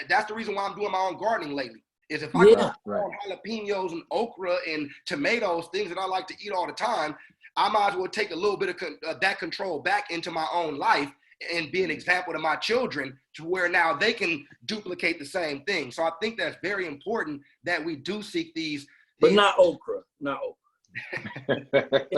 that's the reason why I'm doing my own gardening lately, is if I can grow jalapenos and okra and tomatoes, things that I like to eat all the time, I might as well take a little bit of that control back into my own life and be an example to my children, to where now they can duplicate the same thing. So I think that's very important that we do seek these. But not okra, not okra.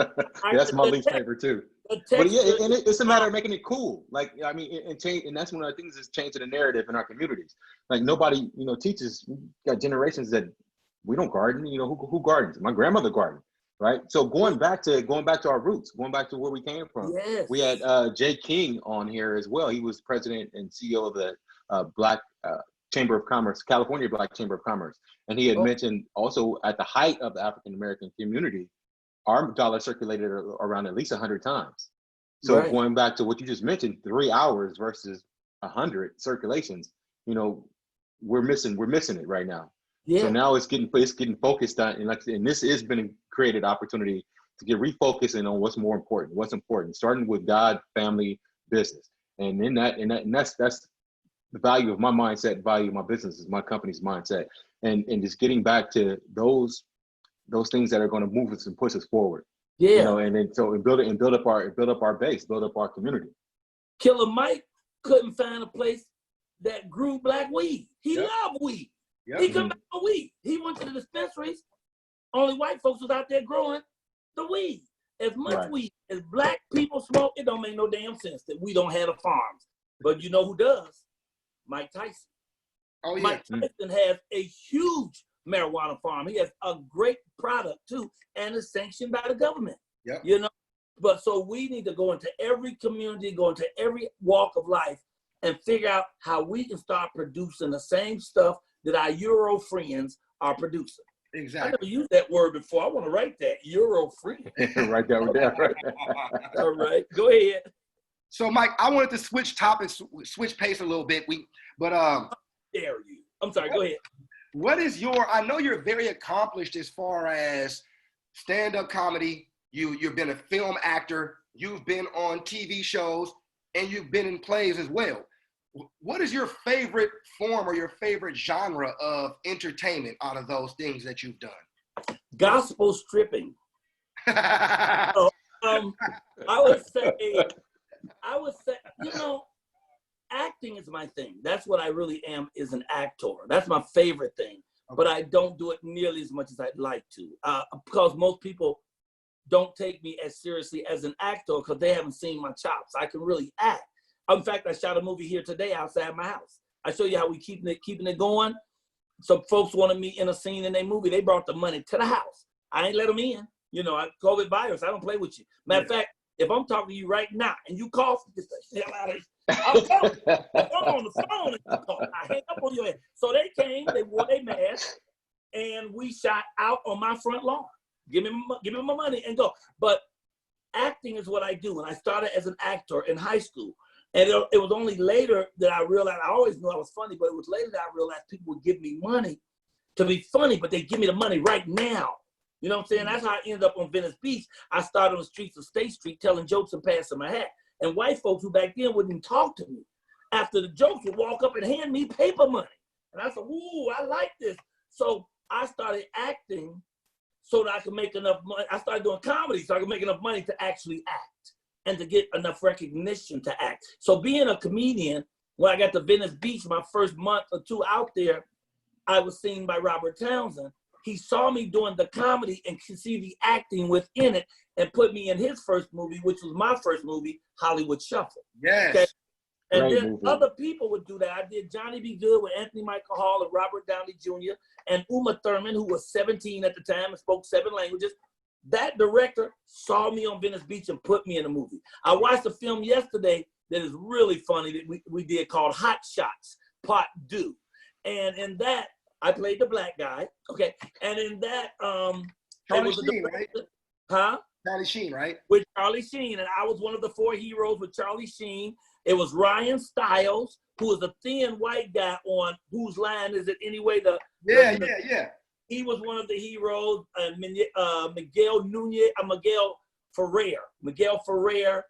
That's my least favorite too. But yeah, and it's a matter of making it cool. Like, I mean, and that's one of the things is changing the narrative in our communities. Like nobody, teaches. We got generations that we don't garden. Who gardens? My grandmother gardened. Right. So going back to our roots, going back to where we came from. Yes. We had Jay King on here as well. He was president and CEO of the Black Chamber of Commerce, California Black Chamber of Commerce. And he had mentioned also at the height of the African American community, our dollar circulated around at least 100 times. So going back to what you just mentioned, 3 hours versus 100 circulations, we're missing it right now. Yeah. So now it's getting focused on, and this has been a created opportunity to get refocusing on what's more important, what's important, starting with God, family, business. And that's the value of my mindset, value of my business is my company's mindset. And just getting back to those things that are going to move us and push us forward. Yeah. And then build up our base, build up our community. Killer Mike couldn't find a place that grew black weed. He loved weed. Yep. He couldn't buy weed. He went to the dispensaries. Only white folks was out there growing the weed. As much weed as black people smoke, it don't make no damn sense that we don't have the farms. But you know who does? Mike Tyson. Oh, yeah. Mike Tyson has a huge marijuana farm. He has a great product too, and it's sanctioned by the government. Yep. But so we need to go into every community, go into every walk of life, and figure out how we can start producing the same stuff that our Euro friends are producing. Exactly. I never used that word before. I want to write that. Euro friend. Right there. Right. All right. Go ahead. So, Mike, I wanted to switch topics, switch pace a little bit. How dare you? I'm sorry. Go ahead. What is I know you're very accomplished as far as stand-up comedy. You've been a film actor. You've been on TV shows, and you've been in plays as well. What is your favorite form or your favorite genre of entertainment out of those things that you've done? Gospel stripping. I would say, acting is my thing. That's what I really am, is an actor. That's my favorite thing. Okay. But I don't do it nearly as much as I'd like to, because most people don't take me as seriously as an actor because they haven't seen my chops. I can really act. In fact, I shot a movie here today outside my house. I show you how we keeping it going. Some folks wanted me in a scene in their movie. They brought the money to the house. I ain't let them in. COVID virus. I don't play with you. Matter of fact, if I'm talking to you right now and you cough, get the hell out of here. I'm on the phone and you cough. I hang up on your head. So they came. They wore their mask. and we shot out on my front lawn. Give me my money and go. But acting is what I do. And I started as an actor in high school. And it was only later that I realized, I always knew I was funny, but it was later that I realized people would give me money to be funny, but they give me the money right now. You know what I'm saying? That's how I ended up on Venice Beach. I started on the streets of State Street telling jokes and passing my hat. And white folks who back then wouldn't talk to me, after the jokes would walk up and hand me paper money. And I said, ooh, I like this. So I started acting so that I could make enough money. I started doing comedy so I could make enough money to actually act and to get enough recognition to act. So being a comedian, when I got to Venice Beach, my first month or two out there, I was seen by Robert Townsend. He saw me doing the comedy and could see the acting within it and put me in his first movie, which was my first movie, Hollywood Shuffle. Yes. Okay? And Great then movie. other people would do that. I did Johnny Be Good with Anthony Michael Hall and Robert Downey Jr. and Uma Thurman, who was 17 at the time and spoke 7 languages. That director saw me on Venice Beach and put me in a movie. I watched a film yesterday that is really funny that we did called Hot Shots, Part 2. And in that, I played the black guy, okay? And in that, Charlie Sheen, right? Huh? Charlie Sheen, right? With Charlie Sheen, and I was one of the 4 heroes with Charlie Sheen. It was Ryan Stiles, who was a thin white guy on Whose Line Is It Anyway? Yeah. He was one of the heroes, Miguel Ferrer,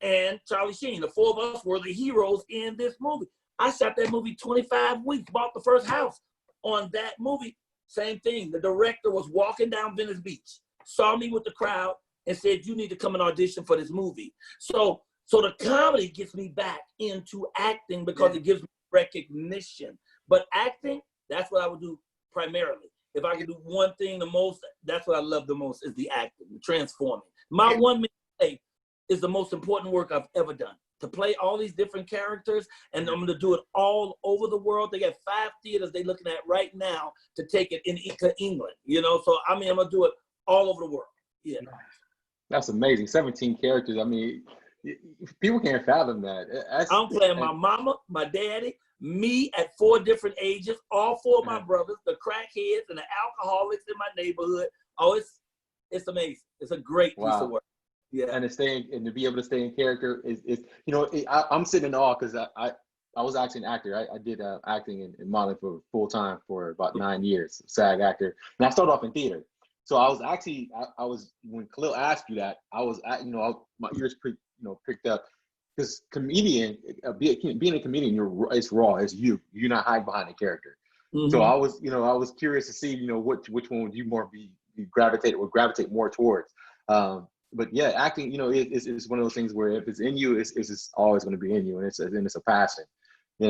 and Charlie Sheen. The 4 of us were the heroes in this movie. I shot that movie 25 weeks, bought the first house on that movie. Same thing. The director was walking down Venice Beach, saw me with the crowd, and said, you need to come and audition for this movie. So the comedy gets me back into acting because it gives me recognition. But acting, that's what I would do primarily. If I could do one thing the most, that's what I love the most, is the acting, the transforming. My one-man play is the most important work I've ever done. To play all these different characters, and I'm gonna do it all over the world. They got 5 theaters they're looking at right now to take it to England, you know? So, I mean, I'm gonna do it all over the world, yeah. That's amazing, 17 characters. I mean, people can't fathom that. I'm playing my mama, my daddy, me at 4 different ages, all 4 of my brothers, the crackheads and the alcoholics in my neighborhood. Oh, it's amazing. It's a great piece of work. Yeah. And to be able to stay in character is you know, I'm sitting in awe because I was actually an actor. I did acting and modeling for full time for about 9 years, SAG actor, and I started off in theater. So I was actually I was, when Khalil asked you that, I was my ears picked up, because being a comedian, it's raw, it's you're not hiding behind a character. Mm-hmm. So I was curious to see which one would you gravitate more towards. But yeah, acting, is one of those things where if it's in you, it's just always going to be in you, and it's a passion. I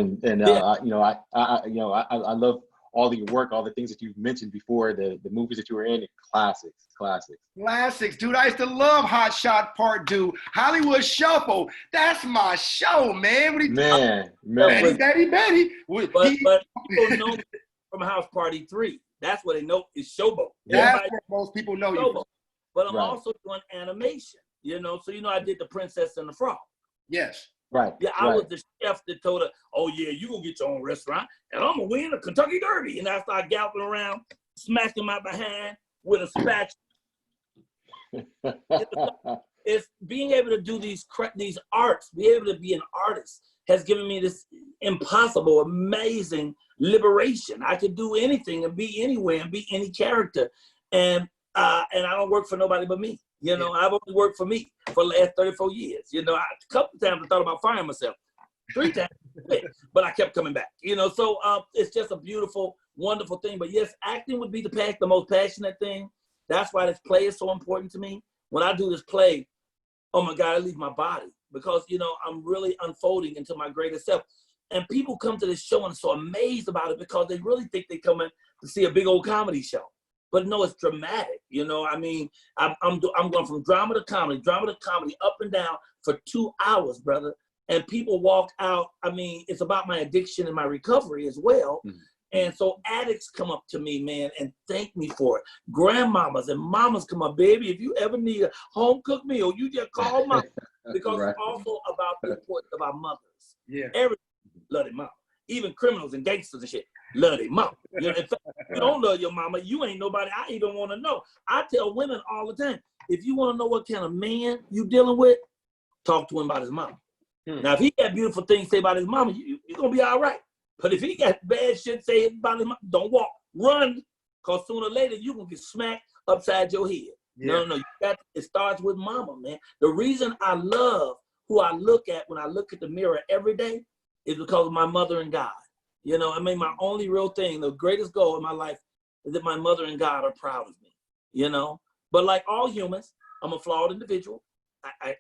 love all your work, all the things that you've mentioned before, the movies that you were in, classics. Classics, dude. I used to love Hot Shot Part 2, Hollywood Shuffle. That's my show, man. Man. Betty. But people know me from House Party 3. That's what they know is Showboat. That's what most people know you from. But I'm also doing animation, So, I did The Princess and the Frog. Yes. Right. Yeah, I was the chef that told her, oh, yeah, you're going to get your own restaurant, and I'm going to win a Kentucky Derby. And I started galloping around, smacking my behind with a spatula. It's being able to do these arts, be able to be an artist, has given me this impossible, amazing liberation. I could do anything and be anywhere and be any character. And I don't work for nobody but me. I've only worked for me for the last 34 years. A couple of times I thought about firing myself. 3 times, but I kept coming back. So it's just a beautiful, wonderful thing. But yes, acting would be the most passionate thing. That's why this play is so important to me. When I do this play, oh my God, I leave my body because, I'm really unfolding into my greatest self. And people come to this show and are so amazed about it because they really think they come in to see a big old comedy show. But no, it's dramatic. I'm going from drama to comedy, up and down for 2 hours, brother. And people walk out. It's about my addiction and my recovery as well. Mm-hmm. And so addicts come up to me, man, and thank me for it. Grandmamas and mamas come up, baby, if you ever need a home-cooked meal, you just call mama. Because It's also about the importance of our mothers. Yeah. Every bloody mama. Even criminals and gangsters and shit love their mama. You know, in fact, if you don't love your mama, you ain't nobody I even want to know. I tell women all the time, if you want to know what kind of man you dealing with, talk to him about his mama. Now, if he got beautiful things to say about his mama, you're going to be all right. But if he got bad shit to say about his mama, don't walk. Run, because sooner or later, you're going to get smacked upside your head. Yeah. No. It starts with mama, man. The reason I love who I look at when I look at the mirror every day is because of my mother and God. You know, I mean, my only real thing, the greatest goal in my life is that my mother and God are proud of me, you know? But like all humans, I'm a flawed individual.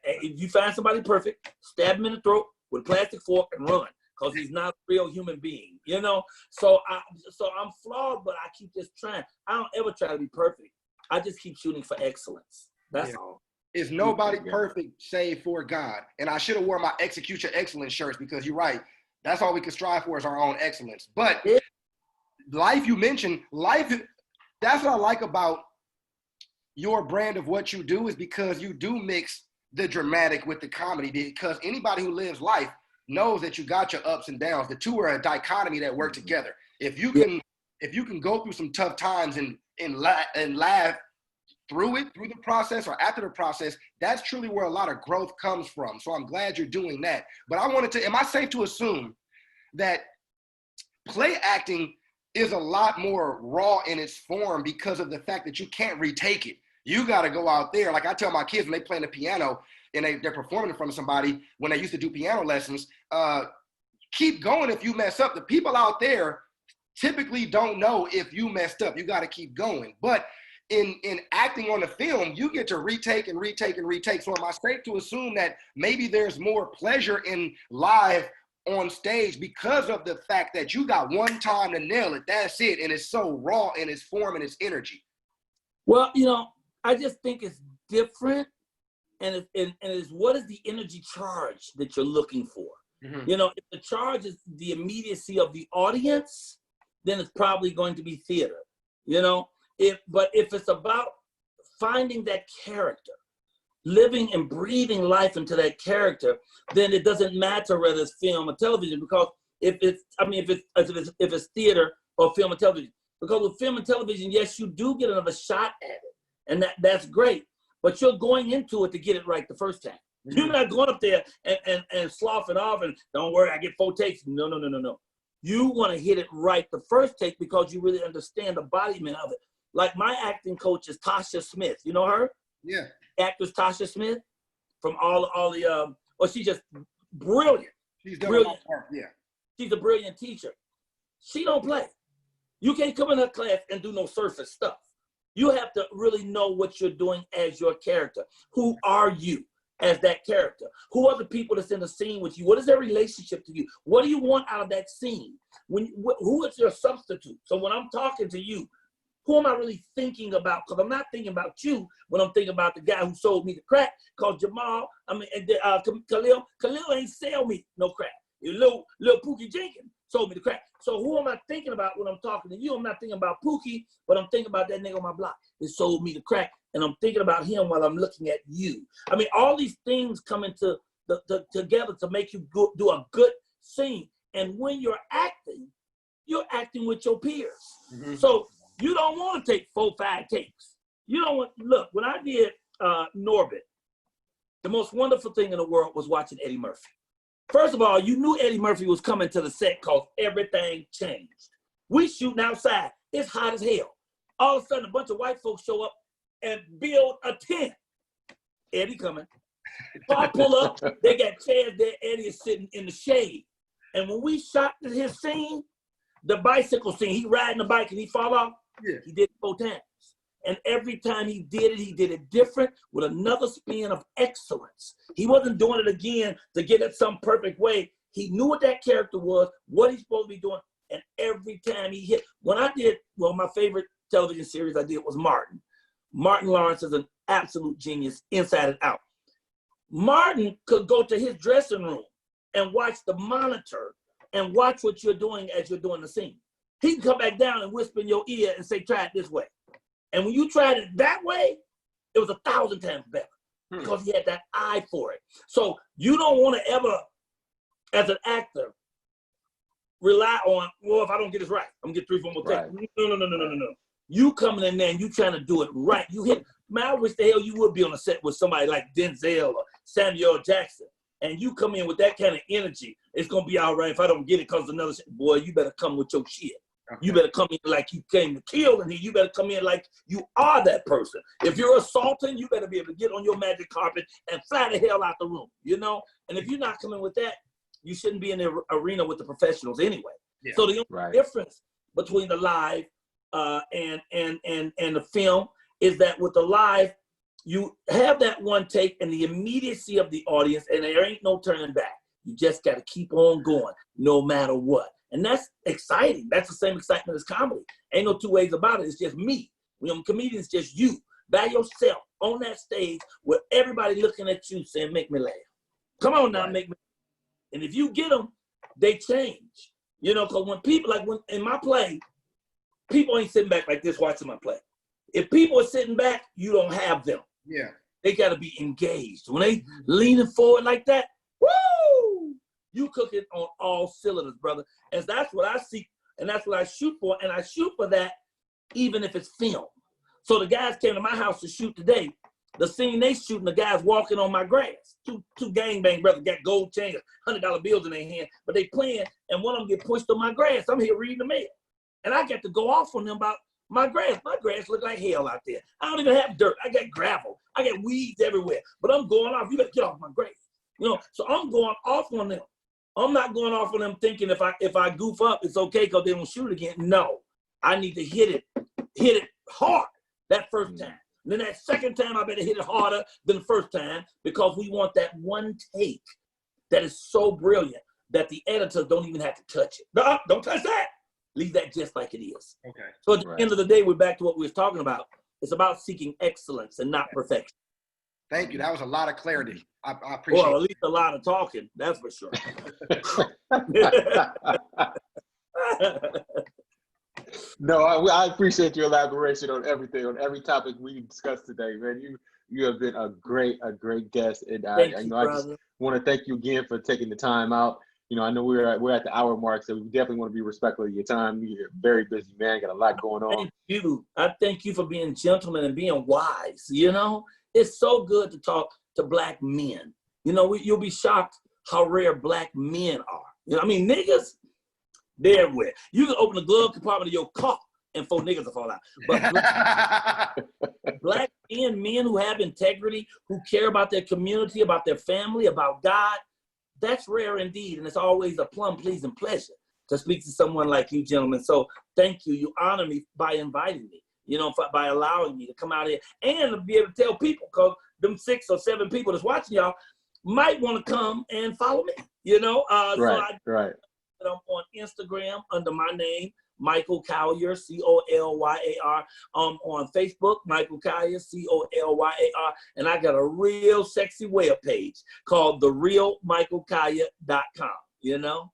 If you find somebody perfect, stab him in the throat with a plastic fork and run, because he's not a real human being, you know? So I'm flawed, but I keep just trying. I don't ever try to be perfect. I just keep shooting for excellence. That's all. Is nobody perfect save for God? And I should have worn my Execution Excellence shirts, because you're right. That's all we can strive for is our own excellence. But life, you mentioned, life, that's what I like about your brand of what you do, is because you do mix the dramatic with the comedy, because anybody who lives life knows that you got your ups and downs. The two are a dichotomy that work together. If you can go through some tough times and laugh through the process or after the process, that's truly where a lot of growth comes from. So I'm glad you're doing that. But am I safe to assume that play acting is a lot more raw in its form because of the fact that you can't retake it? You got to go out there. Like I tell my kids when they play the piano and they're performing in front of somebody, when they used to do piano lessons, keep going if you mess up. The people out there typically don't know if you messed up. You got to keep going. But in acting on the film, you get to retake and retake and retake. So am I safe to assume that maybe there's more pleasure in live on stage because of the fact that you got one time to nail it? That's it. And it's so raw in its form and its energy. Well, you know, I just think it's different. And it's what is the energy charge that you're looking for? Mm-hmm. You know, if the charge is the immediacy of the audience, then it's probably going to be theater, you know? But if it's about finding that character, living and breathing life into that character, then it doesn't matter whether it's film or television, because if it's theater or film or television, because with film and television, yes, you do get another shot at it, and that's great, but you're going into it to get it right the first time. Mm-hmm. You're not going up there and slough it off and don't worry, I get 4 takes. No. You want to hit it right the first take because you really understand the embodiment of it. Like my acting coach is Tasha Smith. You know her? Yeah. Actress Tasha Smith from all the she's just brilliant. She's brilliant. Yeah. She's a brilliant teacher. She don't play. You can't come in her class and do no surface stuff. You have to really know what you're doing as your character. Who are you as that character? Who are the people that's in the scene with you? What is their relationship to you? What do you want out of that scene? Who is your substitute? So when I'm talking to you, who am I really thinking about? Because I'm not thinking about you when I'm thinking about the guy who sold me the crack called Jamal. Khalil ain't sell me no crack. Little Pookie Jenkins sold me the crack. So who am I thinking about when I'm talking to you? I'm not thinking about Pookie, but I'm thinking about that nigga on my block that sold me the crack. And I'm thinking about him while I'm looking at you. I mean, all these things come into together to make you do a good scene. And when you're acting with your peers. Mm-hmm. So you don't want to take 4, 5 takes. You don't want, look, when I did Norbit, the most wonderful thing in the world was watching Eddie Murphy. First of all, you knew Eddie Murphy was coming to the set because everything changed. We shooting outside. It's hot as hell. All of a sudden, a bunch of white folks show up and build a tent. Eddie coming. So I pull up. They got chairs there. Eddie is sitting in the shade. And when we shot his scene, the bicycle scene, he riding the bike and he fall off. Yeah. He did it 4 times. And every time he did it different with another spin of excellence. He wasn't doing it again to get it some perfect way. He knew what that character was, what he's supposed to be doing. And every time he hit, my favorite television series I did was Martin. Martin Lawrence is an absolute genius inside and out. Martin could go to his dressing room and watch the monitor and watch what you're doing as you're doing the scene. He can come back down and whisper in your ear and say, try it this way. And when you tried it that way, it was 1,000 times better because he had that eye for it. So you don't want to ever, as an actor, rely on, well, if I don't get this right, I'm gonna get 3, 4 more takes. Right. No. You coming in there and you trying to do it right. You hit, man, I wish the hell you would be on a set with somebody like Denzel or Samuel Jackson. And you come in with that kind of energy, it's gonna be all right if I don't get it because another shit. Boy, you better come with your shit. Okay. You better come in like you came to kill, and you better come in like you are that person. If you're assaulting, you better be able to get on your magic carpet and fly the hell out the room, you know? And if you're not coming with that, you shouldn't be in the arena with the professionals anyway. Yeah. So the only difference between the live and the film is that with the live, you have that one take and the immediacy of the audience, and there ain't no turning back. You just got to keep on going no matter what. And that's exciting. That's the same excitement as comedy. Ain't no two ways about it. It's just me. When I'm a comedian, it's just you by yourself on that stage with everybody looking at you saying, make me laugh. Come on now, make me. And if you get them, they change. You know, because when people, like when in my play, people ain't sitting back like this watching my play. If people are sitting back, you don't have them. Yeah. They got to be engaged. When they leaning forward like that, woo! You cooking on all cylinders, brother. And that's what I see, and that's what I shoot for. And I shoot for that even if it's film. So the guys came to my house to shoot today. The scene they shooting, the guys walking on my grass. Two gangbang brothers got gold chains, $100 bills in their hand, but they playing, and one of them get pushed on my grass. I'm here reading the mail. And I got to go off on them about my grass. My grass look like hell out there. I don't even have dirt. I got gravel. I got weeds everywhere. But I'm going off. You better get off my grass. You know, so I'm going off on them. I'm not going off on them thinking if I goof up, it's okay because they don't shoot again. No, I need to hit it hard that first time. And then that second time, I better hit it harder than the first time because we want that one take that is so brilliant that the editors don't even have to touch it. No, don't touch that. Leave that just like it is. Okay. So at the end of the day, we're back to what we were talking about. It's about seeking excellence and not perfection. Thank you. That was a lot of clarity. I appreciate it. Well, at least a lot of talking. That's for sure. No, I appreciate your elaboration on everything, on every topic we discussed today, man. You have been a great guest, and I just want to thank you again for taking the time out. You know, I know we're at the hour mark, so we definitely want to be respectful of your time. You're a very busy man, got a lot going on. Thank you. I thank you for being gentleman and being wise. You know, it's so good to talk to Black men. You know, you'll be shocked how rare Black men are. You know, I mean, niggas, they're everywhere. You can open the glove compartment of your car and 4 niggas will fall out. But Black men who have integrity, who care about their community, about their family, about God, that's rare indeed. And it's always a plum pleasing pleasure to speak to someone like you, gentlemen. So thank you. You honor me by inviting me, you know, by allowing me to come out here and to be able to tell people, because them 6 or 7 people that's watching y'all might want to come and follow me, you know? Right. I'm on Instagram under my name, Michael Colyar, Colyar. On Facebook, Michael Colyar, Colyar. And I got a real sexy web page called therealmichaelcolyar.com, you know?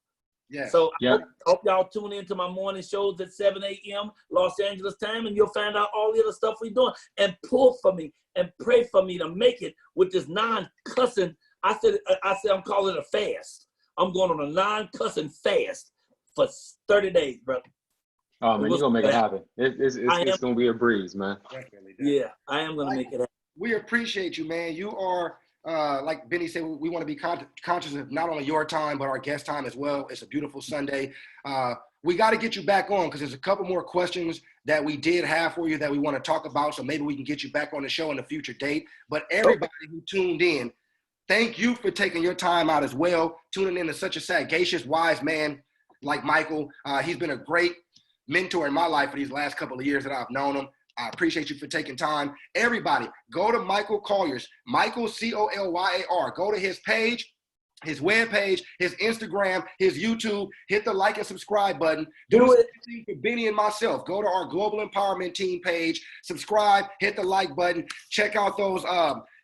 Yeah. So I hope y'all tune into my morning shows at 7 a.m. Los Angeles time, and you'll find out all the other stuff we're doing. And pull for me and pray for me to make it with this non-cussing. I said I'm calling it a fast. I'm going on a non-cussing fast for 30 days, brother. Oh, man, you're going to make it happen. It's going to be a breeze, man. Definitely. Yeah, I am going to make it happen. We appreciate you, man. You are, like Benny said, we want to be conscious of not only your time, but our guest time as well. It's a beautiful Sunday. We got to get you back on because there's a couple more questions that we did have for you that we want to talk about. So maybe we can get you back on the show in a future date. But everybody who tuned in, thank you for taking your time out as well, tuning in to such a sagacious, wise man like Michael. He's been a great mentor in my life for these last couple of years that I've known him. I appreciate you for taking time. Everybody, go to Michael Colyar's, Michael Colyar. Go to his page, his webpage, his Instagram, his YouTube. Hit the like and subscribe button. Do it for Benny and myself. Go to our Global Empowerment Team page, subscribe, hit the like button. Check out those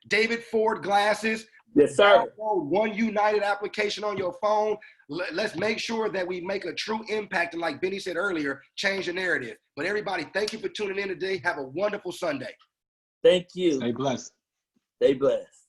David Ford glasses. Yes, sir. One United application on your phone. Let's make sure that we make a true impact. And like Benny said earlier, change the narrative. But everybody, thank you for tuning in today. Have a wonderful Sunday. Thank you. Stay blessed. Stay blessed.